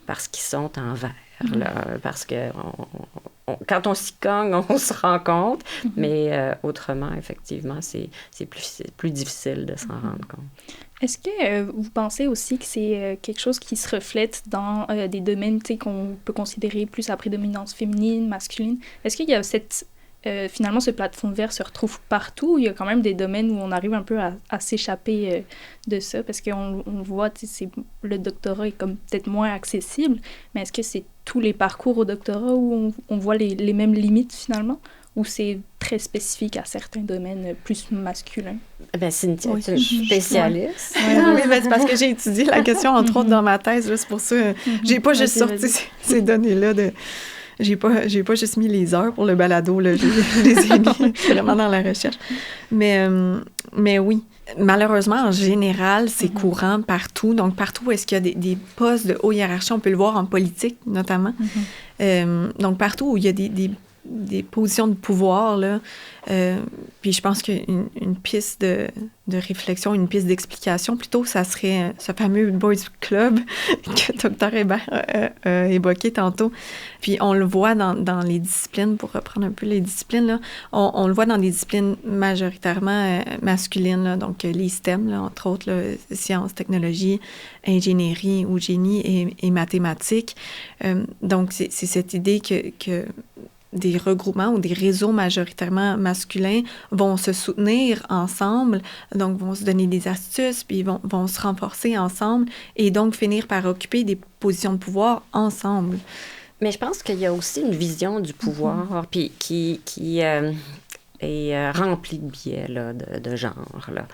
parce qu'ils sont en vert, là, parce que quand on s'y cogne, on se rend compte, mais autrement, effectivement, c'est plus difficile de s'en rendre compte. Est-ce que vous pensez aussi que c'est quelque chose qui se reflète dans des domaines qu'on peut considérer plus à prédominance féminine, masculine? Est-ce qu'il y a finalement, ce plafond de verre se retrouve partout. Il y a quand même des domaines où on arrive un peu à s'échapper de ça, parce qu'on voit, le doctorat est comme peut-être moins accessible, mais est-ce que c'est tous les parcours au doctorat où on voit les mêmes limites, finalement? ou c'est très spécifique à certains domaines plus masculins? Ben, Cynthia, tu es une spécialiste. Oui, mais c'est parce que j'ai étudié la question, entre autres, dans ma thèse, là, c'est pour ça. J'ai pas juste sorti ces données-là de... J'ai pas juste mis les heures pour le balado, là, je les ai mis vraiment dans la recherche. Mais oui, malheureusement, en général, c'est courant partout. Donc, partout où est-ce qu'il y a des postes de haute hiérarchie, on peut le voir en politique, notamment. Donc, partout où il y a des positions de pouvoir, là, puis je pense qu'une piste de réflexion, une piste d'explication, plutôt, ça serait ce fameux Boys Club que Dr. Hébert a évoqué tantôt. Puis on le voit dans les disciplines, pour reprendre un peu les disciplines, là, on le voit dans des disciplines majoritairement masculines, là, donc les STEM, là, entre autres, là, sciences, technologies, ingénierie ou génie et mathématiques. Donc, c'est cette idée que des regroupements ou des réseaux majoritairement masculins vont se soutenir ensemble, donc vont se donner des astuces, puis vont se renforcer ensemble et donc finir par occuper des positions de pouvoir ensemble. Mais je pense qu'il y a aussi une vision du pouvoir puis qui est remplie de biais là, de genre. Là.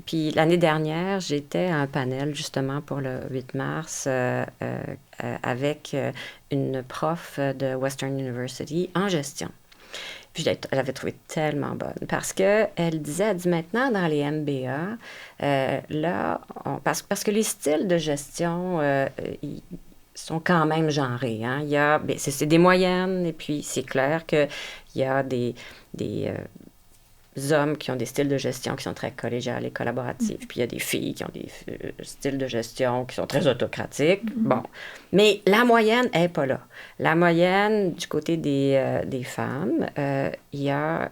Puis l'année dernière, j'étais à un panel justement pour le 8 mars avec une prof de Western University en gestion. Puis elle avait trouvé tellement bonne parce qu'elle disait, maintenant dans les MBA, là, parce que les styles de gestion, ils sont quand même genrés. Hein? Il y a, c'est des moyennes, et puis c'est clair qu'il y a des hommes qui ont des styles de gestion qui sont très collégiales et collaboratifs, puis il y a des filles qui ont des styles de gestion qui sont très autocratiques. Bon, mais la moyenne n'est pas là. La moyenne, du côté des femmes, il y a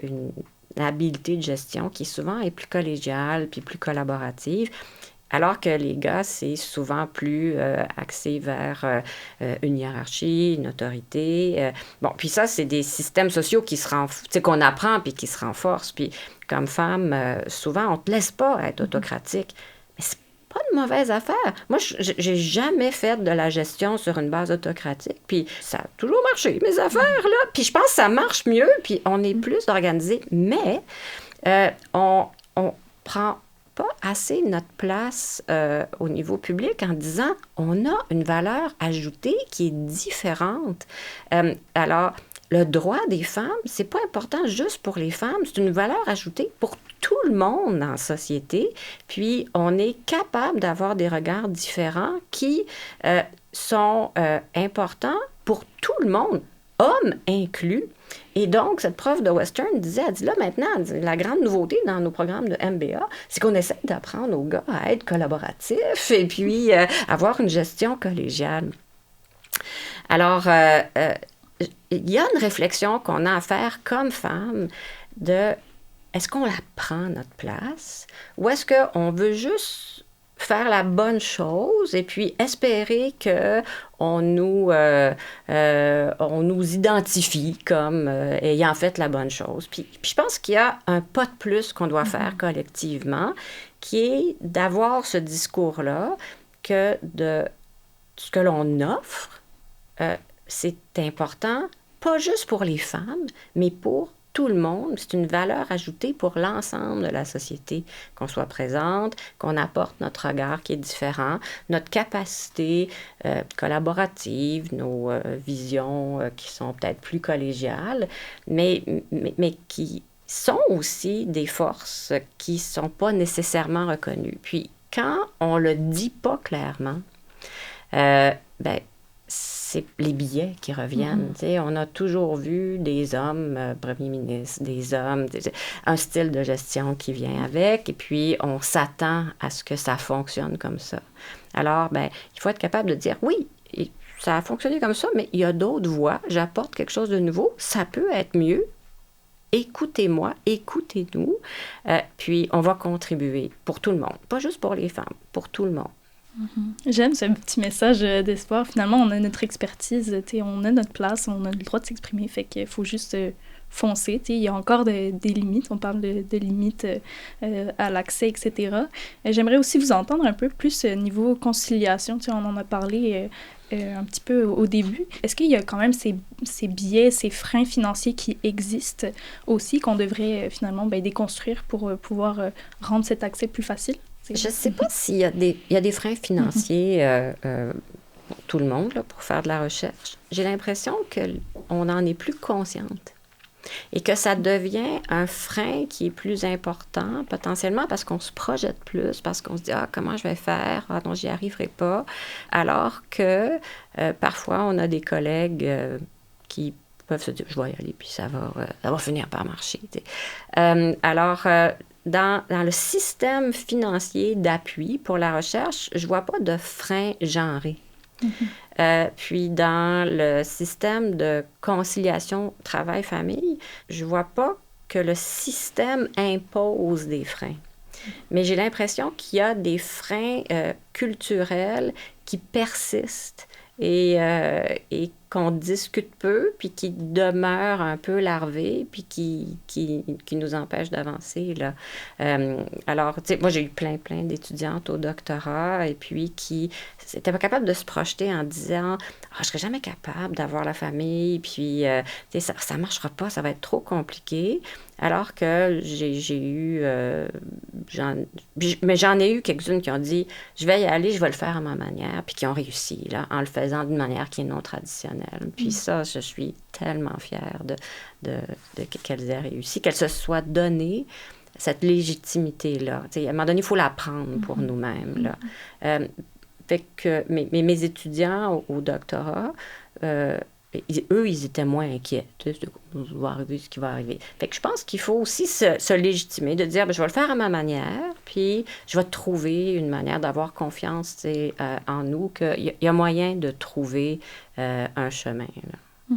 une habileté de gestion qui souvent est plus collégiale puis plus collaborative. Alors que les gars, c'est souvent plus axé vers une hiérarchie, une autorité. Bon, puis ça, c'est des systèmes sociaux qu'on apprend puis qui se renforcent. Puis comme femme, souvent, on ne te laisse pas être autocratique. Mais c'est pas une mauvaise affaire. Moi, j'ai jamais fait de la gestion sur une base autocratique. Puis ça a toujours marché, mes affaires, là. Puis je pense que ça marche mieux, puis on est plus organisé. Mais on prend pas assez notre place au niveau public en disant on a une valeur ajoutée qui est différente. Alors, le droit des femmes, c'est pas important juste pour les femmes, c'est une valeur ajoutée pour tout le monde dans la société. Puis, on est capable d'avoir des regards différents qui sont importants pour tout le monde, hommes inclus. Et donc, cette prof de Western elle dit là, maintenant, la grande nouveauté dans nos programmes de MBA, c'est qu'on essaie d'apprendre aux gars à être collaboratifs et puis avoir une gestion collégiale. Alors, il y a une réflexion qu'on a à faire comme femme de est-ce qu'on la prend notre place ou est-ce qu'on veut juste faire la bonne chose et puis espérer qu'on nous identifie comme ayant fait la bonne chose. Puis je pense qu'il y a un pas de plus qu'on doit faire collectivement, qui est d'avoir ce discours-là que de ce que l'on offre, c'est important, pas juste pour les femmes, mais pour tout le monde. C'est une valeur ajoutée pour l'ensemble de la société, qu'on soit présente, qu'on apporte notre regard qui est différent, notre capacité collaborative, nos visions qui sont peut-être plus collégiales, mais qui sont aussi des forces qui ne sont pas nécessairement reconnues. Puis, quand on ne le dit pas clairement, c'est les billets qui reviennent. On a toujours vu des hommes premiers ministres, des hommes, un style de gestion qui vient avec, et puis on s'attend à ce que ça fonctionne comme ça. Alors, il faut être capable de dire, oui, ça a fonctionné comme ça, mais il y a d'autres voies, j'apporte quelque chose de nouveau, ça peut être mieux. Écoutez-moi, écoutez-nous, puis on va contribuer pour tout le monde, pas juste pour les femmes, pour tout le monde. J'aime ce petit message d'espoir. Finalement, on a notre expertise, on a notre place, on a le droit de s'exprimer, fait qu'il faut juste foncer. Il y a encore des limites, on parle de limites à l'accès, etc. J'aimerais aussi vous entendre un peu plus niveau conciliation. On en a parlé un petit peu au début. Est-ce qu'il y a quand même ces biais, ces freins financiers qui existent aussi, qu'on devrait finalement déconstruire pour pouvoir rendre cet accès plus facile? Je ne sais pas s'il y a des freins financiers pour tout le monde là, pour faire de la recherche. J'ai l'impression qu'on en est plus consciente et que ça devient un frein qui est plus important potentiellement parce qu'on se projette plus, parce qu'on se dit « Ah, comment je vais faire? Ah non, j'y arriverai pas. » Alors que parfois, on a des collègues qui peuvent se dire « Je vais y aller, puis ça va finir par marcher. » Dans le système financier d'appui pour la recherche, je ne vois pas de frein genré. Puis dans le système de conciliation travail-famille, je ne vois pas que le système impose des freins. Mais j'ai l'impression qu'il y a des freins culturels qui persistent et qu'on discute peu, puis qui demeurent un peu larvés, puis qui nous empêchent d'avancer, là. Alors, tu sais, moi, j'ai eu plein d'étudiantes au doctorat, et puis qui n'étaient pas capables de se projeter en disant « Ah, je serais jamais capable d'avoir la famille, puis, tu sais, ça marchera pas, ça va être trop compliqué. » Alors que j'en ai eu quelques-unes qui ont dit « Je vais y aller, je vais le faire à ma manière », puis qui ont réussi, là, en le faisant d'une manière qui est non traditionnelle. Puis ça, je suis tellement fière qu'elles aient réussi, qu'elles se soient données cette légitimité-là. Tu sais, à un moment donné, il faut la prendre pour nous-mêmes, là. Fait que mes étudiants au doctorat, ils étaient moins inquiets. Tu sais, va arriver ce qui va arriver. Fait que je pense qu'il faut aussi se légitimer, de dire, je vais le faire à ma manière, puis je vais trouver une manière d'avoir confiance en nous, qu'il y a moyen de trouver un chemin. Là.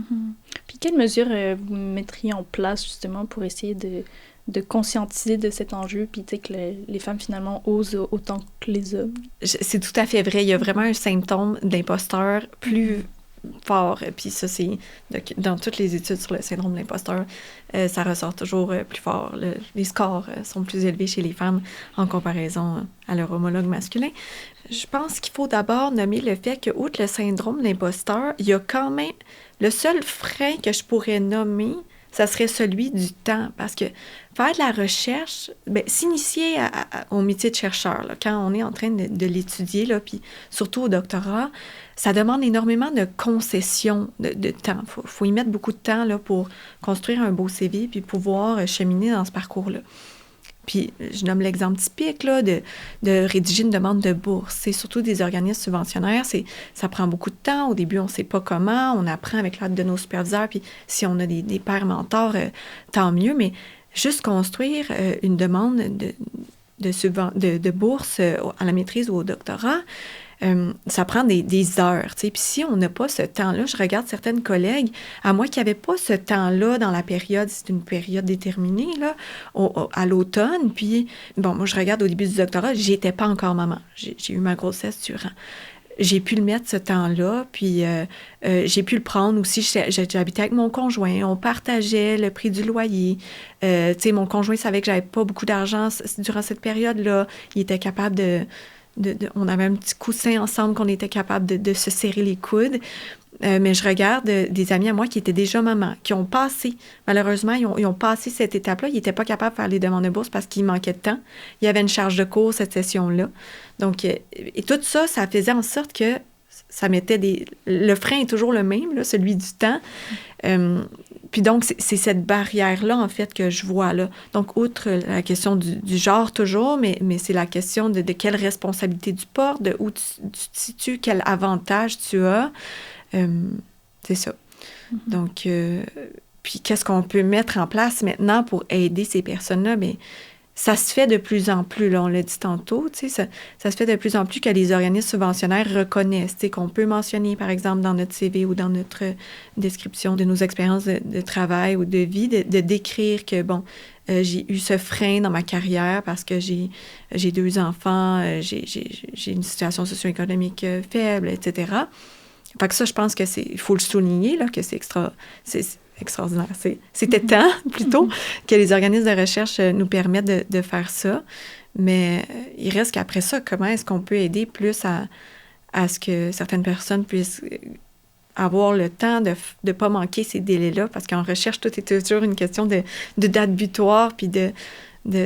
Puis quelles mesures vous mettriez en place, justement, pour essayer de conscientiser de cet enjeu, puis tu sais, que les femmes, finalement, osent autant que les hommes? C'est tout à fait vrai. Il y a vraiment un symptôme d'imposteur plus fort. Puis ça, c'est dans toutes les études sur le syndrome de l'imposteur, ça ressort toujours plus fort. Les scores sont plus élevés chez les femmes en comparaison à leur homologue masculin. Je pense qu'il faut d'abord nommer le fait que, outre le syndrome de l'imposteur, il y a quand même le seul frein que je pourrais nommer, ça serait celui du temps. Parce que faire de la recherche, s'initier au métier de chercheur, là, quand on est en train de l'étudier, là, puis surtout au doctorat, ça demande énormément de concessions de temps. Faut y mettre beaucoup de temps là, pour construire un beau CV puis pouvoir cheminer dans ce parcours-là. Puis, je nomme l'exemple typique là, de rédiger une demande de bourse. C'est surtout des organismes subventionnaires. Ça prend beaucoup de temps. Au début, on ne sait pas comment. On apprend avec l'aide de nos superviseurs. Puis, si on a des pairs mentors, tant mieux. Mais juste construire une demande de bourse à la maîtrise ou au doctorat, ça prend des heures, tu sais. Puis si on n'a pas ce temps-là, je regarde certaines collègues, à moi qui n'avaient pas ce temps-là dans la période, c'est une période déterminée, là, à l'automne, puis, bon, moi, je regarde au début du doctorat, j'étais pas encore maman. J'ai eu ma grossesse durant. J'ai pu le mettre ce temps-là, puis j'ai pu le prendre aussi. J'habitais avec mon conjoint, on partageait le prix du loyer. Tu sais, mon conjoint savait que j'avais pas beaucoup d'argent durant cette période-là. Il était capable on avait un petit coussin ensemble qu'on était capable de se serrer les coudes. Mais je regarde des amis à moi qui étaient déjà mamans, qui ont passé, malheureusement, ils ont passé cette étape-là. Ils n'étaient pas capables de faire les demandes de bourse parce qu'il manquait de temps. Il y avait une charge de cours cette session-là. Donc, et tout ça, ça faisait en sorte que ça mettait le frein est toujours le même, là, celui du temps. Puis donc, c'est cette barrière-là, en fait, que je vois là. Donc, outre la question du genre toujours, mais c'est la question de quelle responsabilité tu portes, de où tu te situes, quel avantage tu as. C'est ça. Donc, puis qu'est-ce qu'on peut mettre en place maintenant pour aider ces personnes-là? Bien, ça se fait de plus en plus, là, on l'a dit tantôt, tu sais, ça se fait de plus en plus que les organismes subventionnaires reconnaissent, tu sais, qu'on peut mentionner, par exemple, dans notre CV ou dans notre description de nos expériences de travail ou de vie, de décrire que, bon, j'ai eu ce frein dans ma carrière parce que j'ai 2 enfants, j'ai une situation socio-économique faible, etc. Fait que ça, je pense que il faut le souligner, là, que c'est extraordinaire. C'était temps, plutôt, que les organismes de recherche nous permettent de faire ça. Mais il reste qu'après ça, comment est-ce qu'on peut aider plus à ce que certaines personnes puissent avoir le temps de ne pas manquer ces délais-là, parce qu'en recherche, tout est toujours une question de date butoir, puis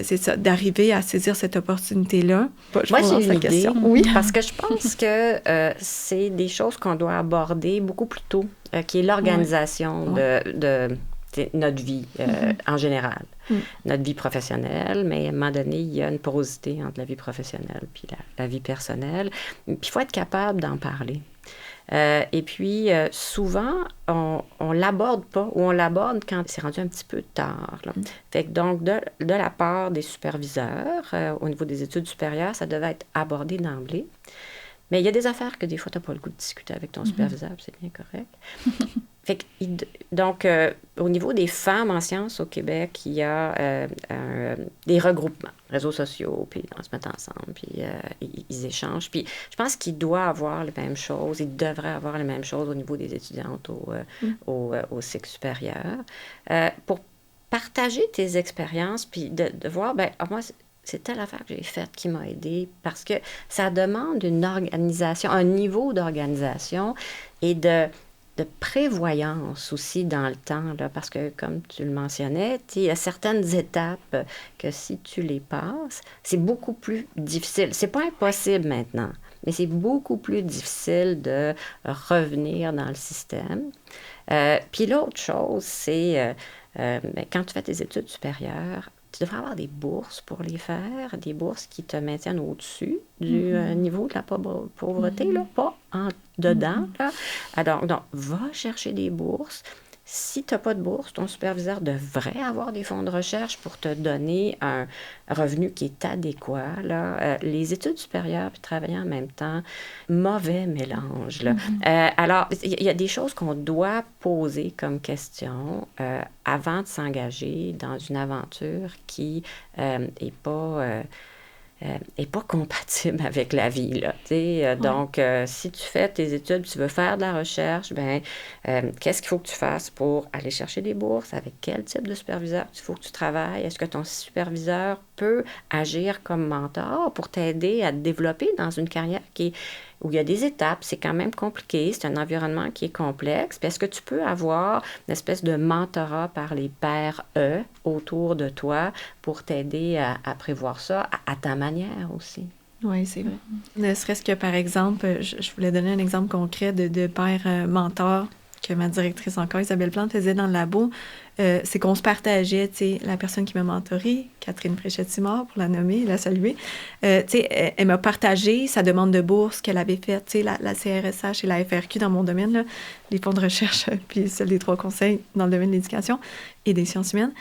c'est ça, d'arriver à saisir cette opportunité-là. Moi, j'ai une idée, oui. Parce que je pense que c'est des choses qu'on doit aborder beaucoup plus tôt, qui est l'organisation de notre vie en général. Notre vie professionnelle, mais à un moment donné, il y a une porosité entre la vie professionnelle puis la vie personnelle. Puis il faut être capable d'en parler. Et puis, souvent, on l'aborde pas, ou on l'aborde quand c'est rendu un petit peu tard. Là. Fait que donc, de la part des superviseurs, au niveau des études supérieures, ça devait être abordé d'emblée. Mais il y a des affaires que des fois, tu n'as pas le goût de discuter avec ton superviseur, c'est bien correct. Fait que, donc, au niveau des femmes en sciences au Québec, il y a des regroupements, réseaux sociaux, puis on se met ensemble, puis ils échangent. Puis je pense qu'ils doivent avoir les mêmes choses, ils devraient avoir les mêmes choses au niveau des étudiantes au cycle supérieur, pour partager tes expériences, puis de voir, moi, c'est telle affaire que j'ai faite qui m'a aidée, parce que ça demande une organisation, un niveau d'organisation et de prévoyance aussi dans le temps, là, parce que, comme tu le mentionnais, il y a certaines étapes que si tu les passes, c'est beaucoup plus difficile. C'est pas impossible maintenant, mais c'est beaucoup plus difficile de revenir dans le système. Puis l'autre chose, c'est quand tu fais tes études supérieures, tu devrais avoir des bourses pour les faire, des bourses qui te maintiennent au-dessus du niveau de la pauvreté, là, pas en dedans. Là. Alors, donc, va chercher des bourses. Si tu n'as pas de bourse, ton superviseur devrait avoir des fonds de recherche pour te donner un revenu qui est adéquat. Là. Les études supérieures puis travailler en même temps, mauvais mélange. Là. Alors, il y a des choses qu'on doit poser comme question avant de s'engager dans une aventure qui n'est pas compatible avec la vie, là, donc, si tu fais tes études, tu veux faire de la recherche, qu'est-ce qu'il faut que tu fasses pour aller chercher des bourses? Avec quel type de superviseur il faut que tu travailles? Est-ce que ton superviseur peut agir comme mentor pour t'aider à te développer dans une carrière où il y a des étapes, c'est quand même compliqué, c'est un environnement qui est complexe. Puis est-ce que tu peux avoir une espèce de mentorat par les pairs autour de toi pour t'aider à prévoir ça à ta manière aussi? Oui, c'est vrai. Ne serait-ce que, par exemple, je voulais donner un exemple concret de père mentor que ma directrice encore, Isabelle Plante, faisait dans le labo. C'est qu'on se partageait, tu sais, la personne qui m'a mentorée, Catherine Fréchette-Simard, pour la nommer et la saluer, tu sais, elle m'a partagé sa demande de bourse qu'elle avait faite, tu sais, la CRSH et la FRQ dans mon domaine, là, les fonds de recherche, puis celle des 3 conseils dans le domaine de l'éducation et des sciences humaines.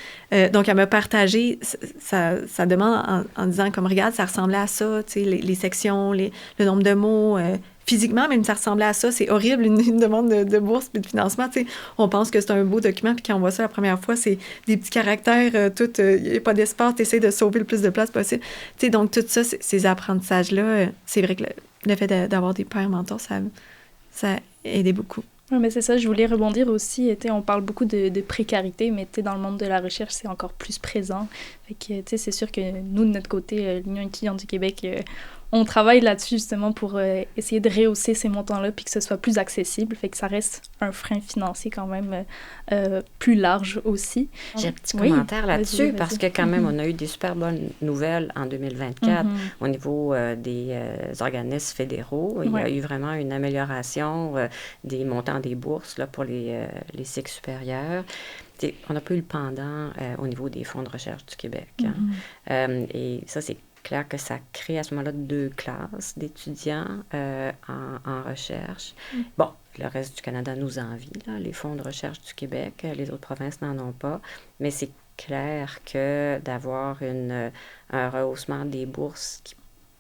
Donc, elle m'a partagé sa demande en disant, comme, regarde, ça ressemblait à ça, tu sais, les sections, le nombre de mots, physiquement, même ça ressemblait à ça. C'est horrible, une demande de bourse puis de financement. Tu sais, on pense que c'est un beau document, puis quand on voit ça la première fois, c'est des petits caractères, il n'y a pas d'espace, tu essaies de sauver le plus de place possible. Tu sais, donc, tout ça, ces apprentissages-là, c'est vrai que le fait d'avoir des pères mentors, ça a aidé beaucoup. Oui, mais c'est ça, je voulais rebondir aussi. On parle beaucoup de précarité, mais dans le monde de la recherche, c'est encore plus présent. Fait que, c'est sûr que nous, de notre côté, l'Union étudiante du Québec, on travaille là-dessus justement pour essayer de rehausser ces montants-là puis que ce soit plus accessible. Fait que ça reste un frein financier quand même plus large aussi. J'ai un petit commentaire là-dessus parce que quand même, on a eu des super bonnes nouvelles en 2024 au niveau des organismes fédéraux. Il y a eu vraiment une amélioration des montants des bourses là, pour les cycles supérieurs. On n'a pas eu le pendant au niveau des fonds de recherche du Québec. Et ça, c'est clair que ça crée à ce moment-là 2 classes d'étudiants en recherche. Bon, le reste du Canada nous envie, là, les fonds de recherche du Québec, les autres provinces n'en ont pas, mais c'est clair que d'avoir un rehaussement des bourses qui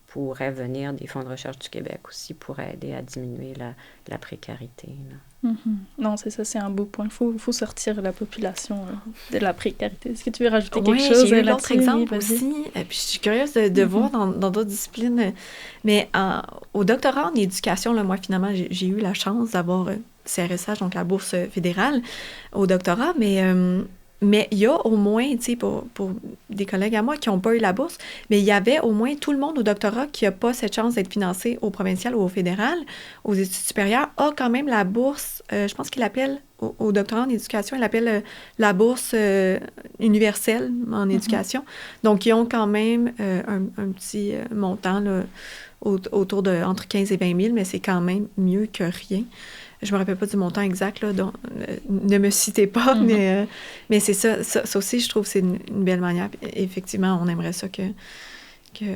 pourrait venir des fonds de recherche du Québec aussi pourrait aider à diminuer la précarité. Là. Non, c'est ça, c'est un beau point. Il faut sortir la population de la précarité. Est-ce que tu veux rajouter quelque chose? J'ai eu l'autre exemple aussi. Puis je suis curieuse de voir dans d'autres disciplines. Mais au doctorat en éducation, là, moi, finalement, j'ai eu la chance d'avoir CRSH, donc la bourse fédérale, au doctorat. Mais Mais il y a au moins, tu sais, pour des collègues à moi qui n'ont pas eu la bourse, mais il y avait au moins tout le monde au doctorat qui n'a pas cette chance d'être financé au provincial ou au fédéral, aux études supérieures, a quand même la bourse, je pense qu'il appelle, au doctorat en éducation, il appelle la bourse universelle en éducation. Donc, ils ont quand même un petit montant là, autour de entre 15 et 20 000, mais c'est quand même mieux que rien. Je me rappelle pas du montant exact, là, donc ne me citez pas, mais c'est ça aussi, je trouve que c'est une belle manière. Effectivement, on aimerait ça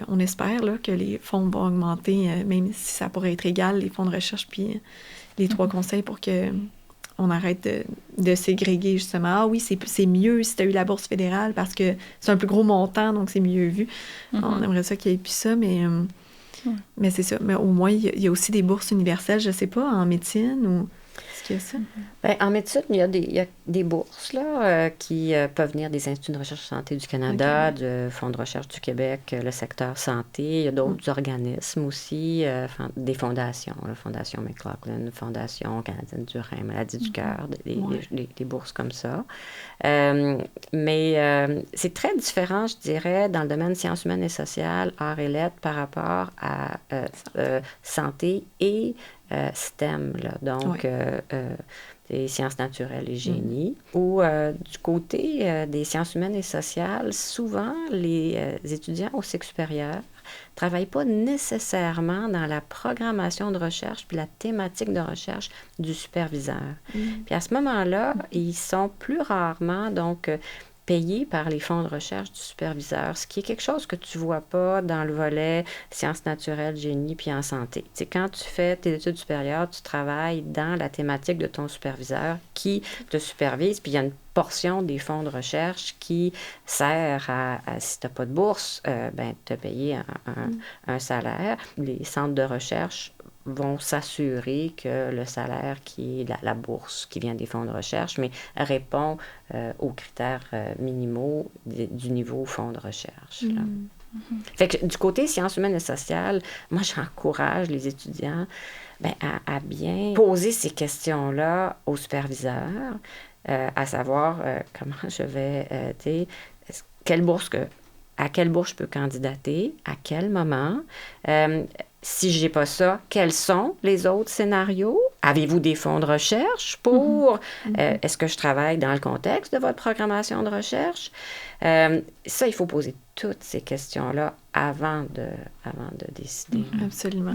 on espère là, que les fonds vont augmenter, même si ça pourrait être égal, les fonds de recherche, puis les 3 conseils pour que on arrête de ségréguer, justement. Ah oui, c'est mieux si tu as eu la bourse fédérale parce que c'est un plus gros montant, donc c'est mieux vu. On aimerait ça qu'il y ait plus ça, mais c'est ça. Mais au moins, il y a aussi des bourses universelles, je sais pas, en médecine ou... Est-ce qu'il y a ça? Bien, en médecine, il y a des bourses là, qui peuvent venir des Instituts de recherche santé du Canada, du Fonds de recherche du Québec, le secteur santé. Il y a d'autres organismes aussi, des fondations, la Fondation McLaughlin, Fondation canadienne du rein, Maladie du cœur, des bourses comme ça. Mais c'est très différent, je dirais, dans le domaine sciences humaines et sociales, arts et lettres, par rapport à santé et STEM, là, donc des sciences naturelles et génie. Ou du côté des sciences humaines et sociales, souvent, les étudiants au cycle supérieur ne travaillent pas nécessairement dans la programmation de recherche puis la thématique de recherche du superviseur. Puis à ce moment-là, ils sont plus rarement, donc, payés par les fonds de recherche du superviseur, ce qui est quelque chose que tu ne vois pas dans le volet sciences naturelles, génie, puis en santé. Tu sais, quand tu fais tes études supérieures, tu travailles dans la thématique de ton superviseur qui te supervise, puis il y a une portion des fonds de recherche qui sert à si tu n'as pas de bourse, te payer un salaire. Les centres de recherche vont s'assurer que le salaire qui est la bourse qui vient des fonds de recherche, mais répond aux critères minimaux du niveau fonds de recherche. Là. Fait que du côté sciences humaines et sociales, moi, j'encourage les étudiants à bien poser ces questions-là aux superviseurs, à savoir comment je vais, à quelle bourse je peux candidater, à quel moment. Si je n'ai pas ça, quels sont les autres scénarios? Avez-vous des fonds de recherche pour... est-ce que je travaille dans le contexte de votre programmation de recherche? Ça, il faut poser toutes ces questions-là avant de décider. Absolument.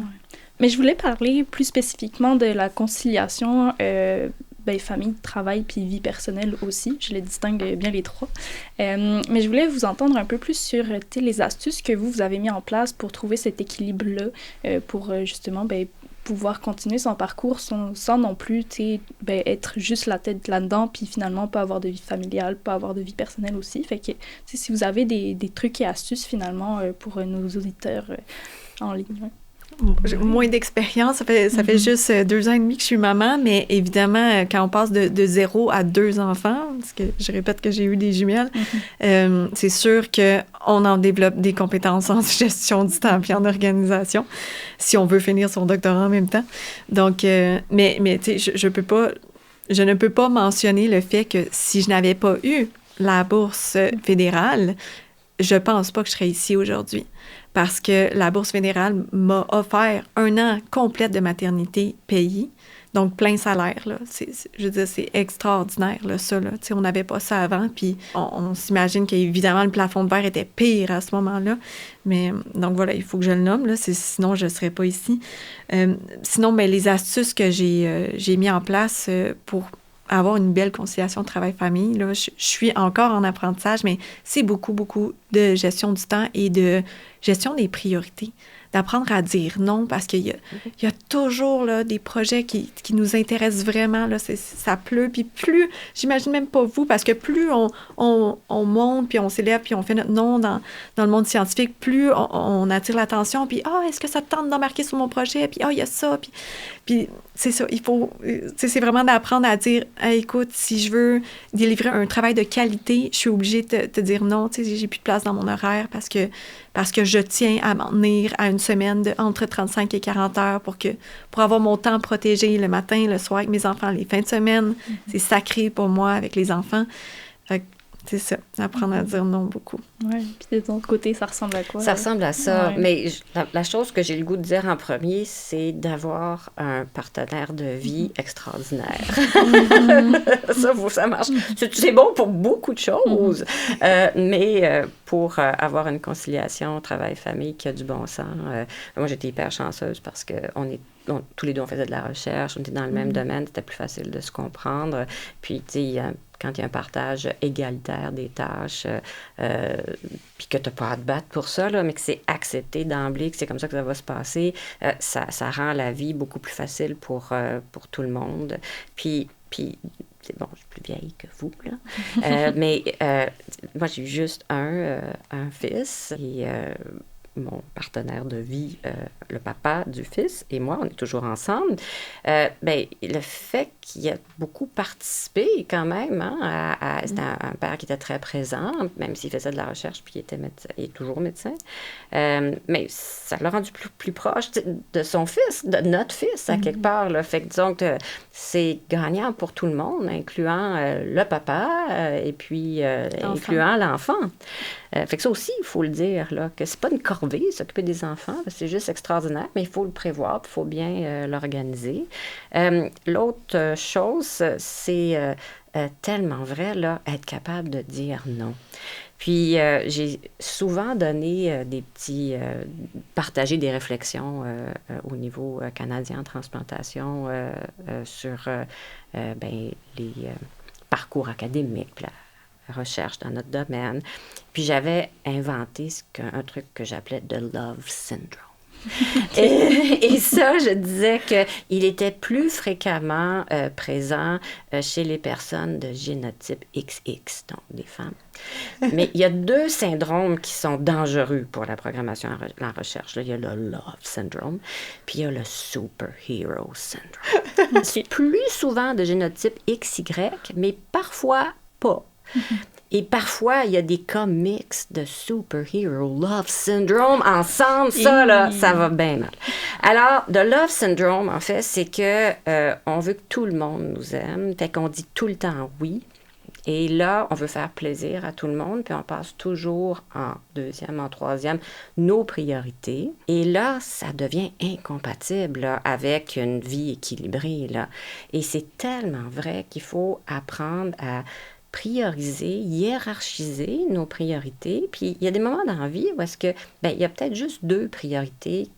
Mais je voulais parler plus spécifiquement de la conciliation famille, travail puis vie personnelle aussi. Je les distingue bien les 3. Mais je voulais vous entendre un peu plus sur les astuces que vous avez mis en place pour trouver cet équilibre-là, pour justement pouvoir continuer son parcours sans non plus être juste la tête là-dedans puis finalement pas avoir de vie familiale, pas avoir de vie personnelle aussi. Fait que si vous avez des trucs et astuces finalement pour nos auditeurs en ligne. Ouais. J'ai moins d'expérience, ça fait juste 2 ans et demi que je suis maman, mais évidemment, quand on passe de 0 à 2 enfants, parce que je répète que j'ai eu des jumelles, c'est sûr qu'on en développe des compétences en gestion du temps et en organisation, si on veut finir son doctorat en même temps. Donc, mais tu sais, je ne peux pas mentionner le fait que si je n'avais pas eu la bourse fédérale, je pense pas que je serais ici aujourd'hui. Parce que la bourse fédérale m'a offert 1 an complet de maternité payée, donc plein salaire, là. Je veux dire, c'est extraordinaire, là, ça, là. Tu sais, on n'avait pas ça avant, puis on s'imagine qu'évidemment, le plafond de verre était pire à ce moment-là. Mais, donc voilà, il faut que je le nomme, là, sinon je ne serais pas ici. Sinon, les astuces que j'ai mis en place pour avoir une belle conciliation travail-famille, là, je suis encore en apprentissage, mais c'est beaucoup, beaucoup de gestion du temps et de gestion des priorités. D'apprendre à dire non, parce qu'il y a toujours là, des projets qui nous intéressent vraiment. Là, ça pleut, puis plus, j'imagine même pas vous, parce que plus on monte, puis on s'élève, puis on fait notre nom dans le monde scientifique, plus on attire l'attention, puis « est-ce que ça te tente d'embarquer sur mon projet? » Puis « il y a ça. » Puis c'est ça, il faut... C'est vraiment d'apprendre à dire hey, « écoute, si je veux délivrer un travail de qualité, je suis obligée de te dire non, tu sais, j'ai plus de place dans mon horaire parce que je tiens à m'en tenir à une semaine de entre 35 et 40 heures pour avoir mon temps protégé le matin, le soir avec mes enfants, les fins de semaine. C'est sacré pour moi avec les enfants. Fait C'est ça, apprendre à dire non beaucoup. Oui, puis de ton côté, ça ressemble à quoi? Ça ressemble à ça, Ouais. mais la chose que j'ai le goût de dire en premier, c'est d'avoir un partenaire de vie extraordinaire. Ça marche. C'est bon pour beaucoup de choses, mais pour avoir une conciliation travail-famille qui a du bon sens, moi, j'étais hyper chanceuse parce que tous les deux, on faisait de la recherche, on était dans le même domaine, c'était plus facile de se comprendre. Puis, tu sais, quand il y a un partage égalitaire des tâches, puis que tu n'as pas à te battre pour ça, là, mais que c'est accepté d'emblée, que c'est comme ça que ça va se passer, ça rend la vie beaucoup plus facile pour tout le monde. Puis c'est bon, je suis plus vieille que vous, là. Mais moi, j'ai eu juste un fils et mon partenaire de vie, le papa du fils, et moi, on est toujours ensemble. Le fait qu'il a beaucoup participé quand même, hein, c'était un père qui était très présent, même s'il faisait de la recherche, puis il était médecin, il est toujours médecin. Mais ça l'a rendu plus proche de son fils, de notre fils, à quelque part. Là. Fait que disons que c'est gagnant pour tout le monde, incluant le papa et puis incluant l'enfant. Fait que ça aussi, il faut le dire, là, que c'est pas une corvée, s'occuper des enfants, c'est juste extraordinaire, mais il faut le prévoir, il faut bien l'organiser. L'autre chose, c'est tellement vrai, là, être capable de dire non. Puis, j'ai souvent donné partagé des réflexions au niveau canadien en transplantation sur les parcours académiques, la recherche dans notre domaine. Puis, j'avais inventé un truc que j'appelais « the love syndrome ». Et ça, je disais qu'il était plus fréquemment présent chez les personnes de génotype XX, donc des femmes. Mais il y a 2 syndromes qui sont dangereux pour la programmation en recherche. Là, il y a le Love Syndrome, puis il y a le Superhero Syndrome. C'est plus souvent de génotype XY, mais parfois pas. Et parfois, il y a des cas mixtes de Superhero Love Syndrome ensemble. Ça, là, ça va bien mal. Alors, le Love Syndrome, en fait, c'est que on veut que tout le monde nous aime. Fait qu'on dit tout le temps oui. Et là, on veut faire plaisir à tout le monde, puis on passe toujours en 2e, en 3e, nos priorités. Et là, ça devient incompatible là, avec une vie équilibrée. Là. Et c'est tellement vrai qu'il faut apprendre à prioriser, hiérarchiser nos priorités. Puis il y a des moments dans la vie où est-ce que, il y a peut-être juste 2 priorités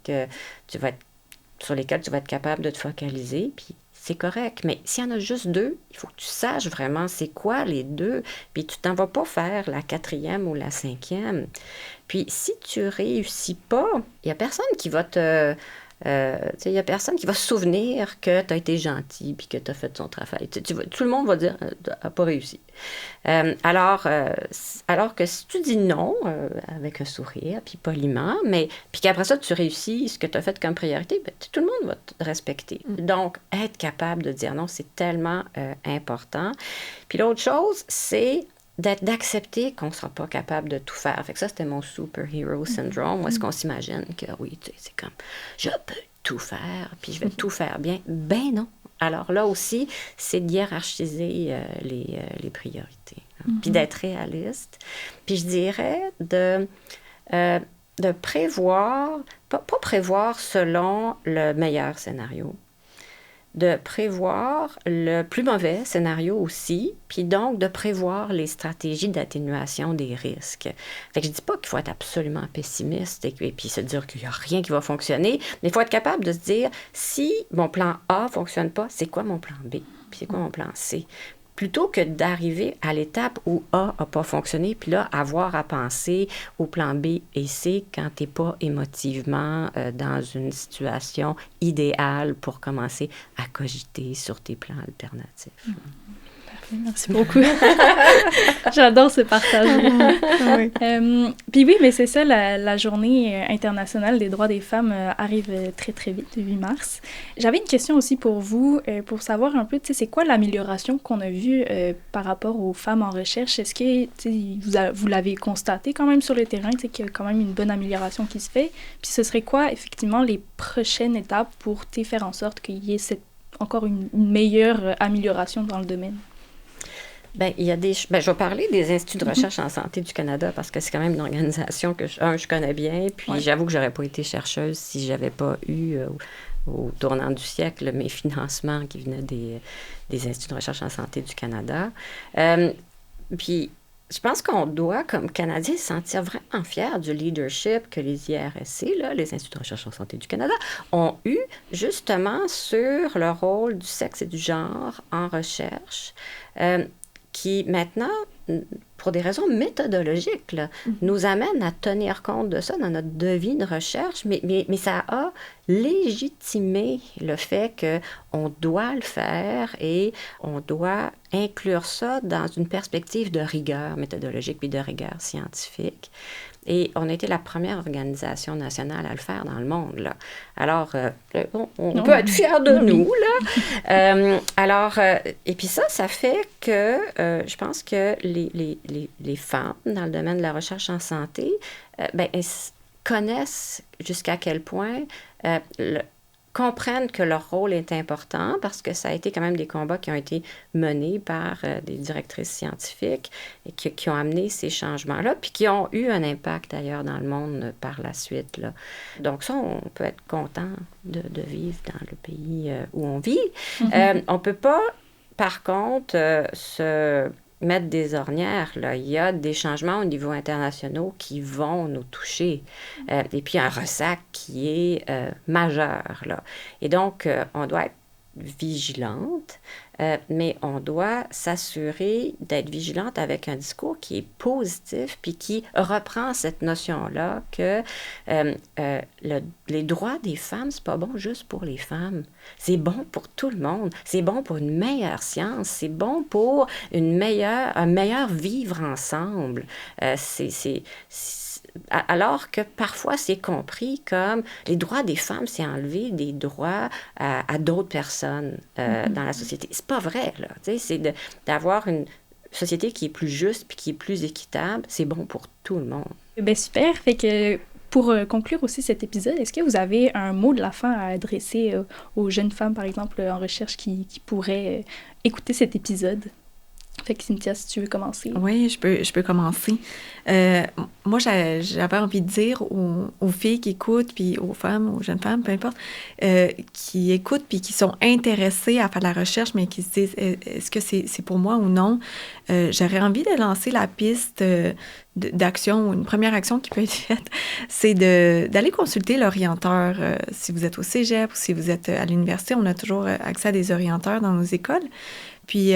sur lesquelles tu vas être capable de te focaliser, puis c'est correct. Mais s'il y en a juste 2, il faut que tu saches vraiment c'est quoi les 2, puis tu t'en vas pas faire la 4e ou la 5e. Puis si tu réussis pas, il y a personne qui va il n'y a personne qui va se souvenir que tu as été gentil puis que tu as fait ton travail. Tout le monde va dire tu n'as pas réussi. Alors que si tu dis non avec un sourire, puis poliment, puis qu'après ça, tu réussis ce que tu as fait comme priorité, tout le monde va te respecter. Donc, être capable de dire non, c'est tellement important. Puis l'autre chose, c'est d'accepter qu'on ne sera pas capable de tout faire. Fait que ça, c'était mon superhero syndrome, où est-ce qu'on s'imagine que, oui, tu sais, c'est comme, je peux tout faire, puis je vais tout faire bien. Ben non. Alors là aussi, c'est de hiérarchiser les priorités. Puis d'être réaliste. Puis je dirais de prévoir, pas prévoir selon le meilleur scénario, de prévoir le plus mauvais scénario aussi, puis donc de prévoir les stratégies d'atténuation des risques. Fait que je dis pas qu'il faut être absolument pessimiste et puis se dire qu'il n'y a rien qui va fonctionner, mais il faut être capable de se dire, si mon plan A ne fonctionne pas, c'est quoi mon plan B? Puis c'est quoi mon plan C? Plutôt que d'arriver à l'étape où A n'a pas fonctionné, puis là, avoir à penser au plan B et C quand tu n'es pas émotivement dans une situation idéale pour commencer à cogiter sur tes plans alternatifs. Merci beaucoup. J'adore ce partage. Puis oui, mais c'est ça, la journée internationale des droits des femmes arrive très, très vite, le 8 mars. J'avais une question aussi pour vous, pour savoir un peu, tu sais, c'est quoi l'amélioration qu'on a vue par rapport aux femmes en recherche? Est-ce que, tu sais, vous l'avez constaté quand même sur le terrain, tu sais, qu'il y a quand même une bonne amélioration qui se fait? Puis ce serait quoi, effectivement, les prochaines étapes pour faire en sorte qu'il y ait encore une meilleure amélioration dans le domaine? Bien, il y a je vais parler des Instituts de recherche en santé du Canada parce que c'est quand même une organisation que, je connais bien. Puis j'avoue que j'aurais pas été chercheuse si j'avais pas eu, au tournant du siècle, mes financements qui venaient des Instituts de recherche en santé du Canada. Puis je pense qu'on doit, comme Canadiens, se sentir vraiment fiers du leadership que les IRSC, là, les Instituts de recherche en santé du Canada, ont eu justement sur le rôle du sexe et du genre en recherche, qui maintenant, pour des raisons méthodologiques, là, nous amène à tenir compte de ça dans notre devis de recherche, mais ça a légitimé le fait qu'on doit le faire et on doit inclure ça dans une perspective de rigueur méthodologique puis de rigueur scientifique. Et on a été la première organisation nationale à le faire dans le monde, là. Alors, on peut être fiers de nous, là. Et puis ça fait que je pense que les femmes dans le domaine de la recherche en santé, elles connaissent jusqu'à quel point comprennent que leur rôle est important parce que ça a été quand même des combats qui ont été menés par des directrices scientifiques et qui ont amené ces changements-là, puis qui ont eu un impact d'ailleurs dans le monde par la suite, là. Donc ça, on peut être content de vivre dans le pays où on vit. On ne peut pas, par contre, se mettre des ornières, là. Il y a des changements au niveau international qui vont nous toucher. Et puis, un ressac qui est majeur, là. Et donc, on doit être vigilante, mais on doit s'assurer d'être vigilante avec un discours qui est positif puis qui reprend cette notion-là que les droits des femmes, c'est pas bon juste pour les femmes. C'est bon pour tout le monde. C'est bon pour une meilleure science. C'est bon pour un meilleur vivre ensemble. Alors que parfois, c'est compris comme les droits des femmes, c'est enlever des droits à d'autres personnes dans la société. C'est pas vrai, là. Tu sais, c'est d'avoir une société qui est plus juste puis qui est plus équitable. C'est bon pour tout le monde. Bien, super. Fait que pour conclure aussi cet épisode, est-ce que vous avez un mot de la fin à adresser aux jeunes femmes, par exemple, en recherche qui pourraient écouter cet épisode? Fait que Cynthia, si tu veux commencer. Oui, je peux commencer. Moi, j'avais envie de dire aux filles qui écoutent, puis aux femmes, aux jeunes femmes, peu importe, qui écoutent puis qui sont intéressées à faire de la recherche, mais qui se disent, est-ce que c'est pour moi ou non? J'aurais envie de lancer la piste d'action, ou une première action qui peut être faite, c'est d'aller consulter l'orienteur. Si vous êtes au cégep ou si vous êtes à l'université, on a toujours accès à des orienteurs dans nos écoles. Puis,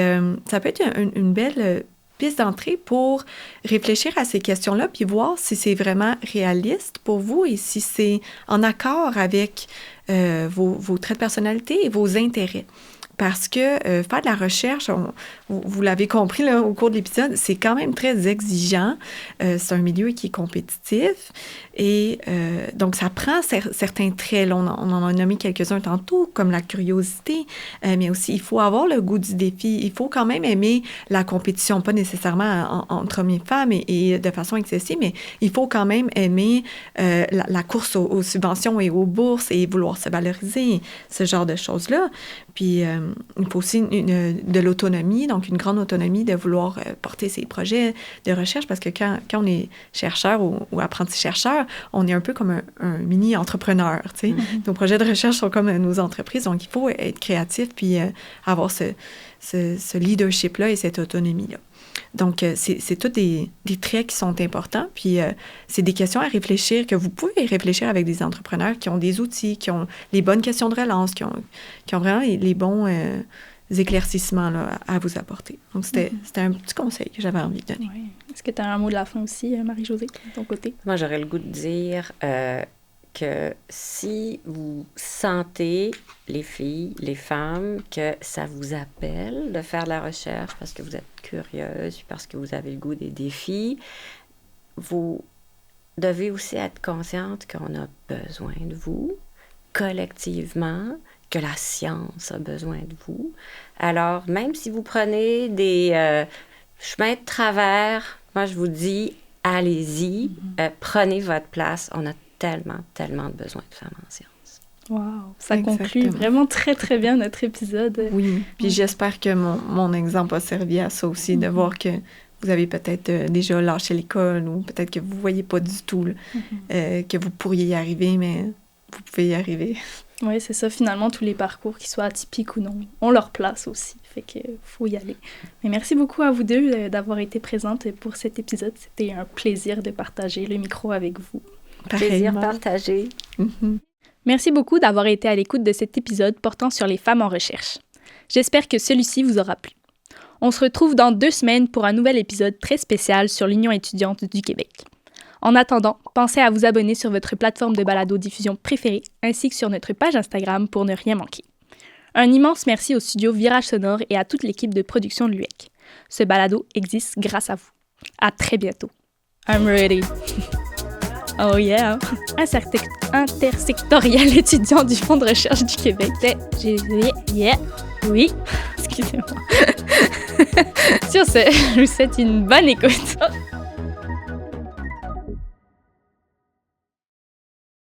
ça peut être une belle piste d'entrée pour réfléchir à ces questions-là, puis voir si c'est vraiment réaliste pour vous et si c'est en accord avec vos traits de personnalité et vos intérêts. Parce que faire de la recherche, vous l'avez compris là, au cours de l'épisode, c'est quand même très exigeant. C'est un milieu qui est compétitif. Et donc, ça prend certains traits. Là, on en a nommé quelques-uns tantôt, comme la curiosité. Mais aussi, il faut avoir le goût du défi. Il faut quand même aimer la compétition, pas nécessairement entre hommes et femmes et de façon excessive, mais il faut quand même aimer la course aux subventions et aux bourses et vouloir se valoriser, ce genre de choses-là. Puis, il faut aussi de l'autonomie, donc une grande autonomie de vouloir porter ses projets de recherche, parce que quand on est chercheur ou apprenti-chercheur, on est un peu comme un mini-entrepreneur, tu sais. Mm-hmm. Nos projets de recherche sont comme nos entreprises, donc il faut être créatif puis avoir ce leadership-là et cette autonomie-là. Donc, c'est tous des traits qui sont importants, puis c'est des questions à réfléchir, que vous pouvez réfléchir avec des entrepreneurs qui ont des outils, qui ont les bonnes questions de relance, qui ont vraiment les bons éclaircissements là, à vous apporter. Donc, c'était un petit conseil que j'avais envie de donner. Oui. Est-ce que tu as un mot de la fin aussi, Marie-Josée, de ton côté? Moi, j'aurais le goût de dire que si vous sentez, les filles, les femmes, que ça vous appelle de faire de la recherche parce que vous êtes curieuse, parce que vous avez le goût des défis, vous devez aussi être consciente qu'on a besoin de vous, collectivement, que la science a besoin de vous. Alors, même si vous prenez des chemins de travers, moi, je vous dis, allez-y, prenez votre place. On a tellement de besoin de femmes en sciences. Wow, ça conclut vraiment très, très bien notre épisode. Oui, puis j'espère que mon exemple a servi à ça aussi, de voir que vous avez peut-être déjà lâché l'école ou peut-être que vous ne voyez pas du tout que vous pourriez y arriver, mais vous pouvez y arriver. Oui, c'est ça. Finalement, tous les parcours, qu'ils soient atypiques ou non, ont leur place aussi. Fait qu'il faut y aller. Mais merci beaucoup à vous deux d'avoir été présentes pour cet épisode. C'était un plaisir de partager le micro avec vous. Plaisir partagé. Merci beaucoup d'avoir été à l'écoute de cet épisode portant sur les femmes en recherche. J'espère que celui-ci vous aura plu. On se retrouve dans 2 semaines pour un nouvel épisode très spécial sur l'Union étudiante du Québec. En attendant, pensez à vous abonner sur votre plateforme de balado-diffusion préférée ainsi que sur notre page Instagram pour ne rien manquer. Un immense merci au studio Virage Sonore et à toute l'équipe de production de l'UEC. Ce balado existe grâce à vous. À très bientôt. I'm ready. Oh yeah! Intersectoriel étudiant du Fonds de recherche du Québec. Yeah! Oui! Excusez-moi. Sur ce, je vous souhaite une bonne écoute. Oh.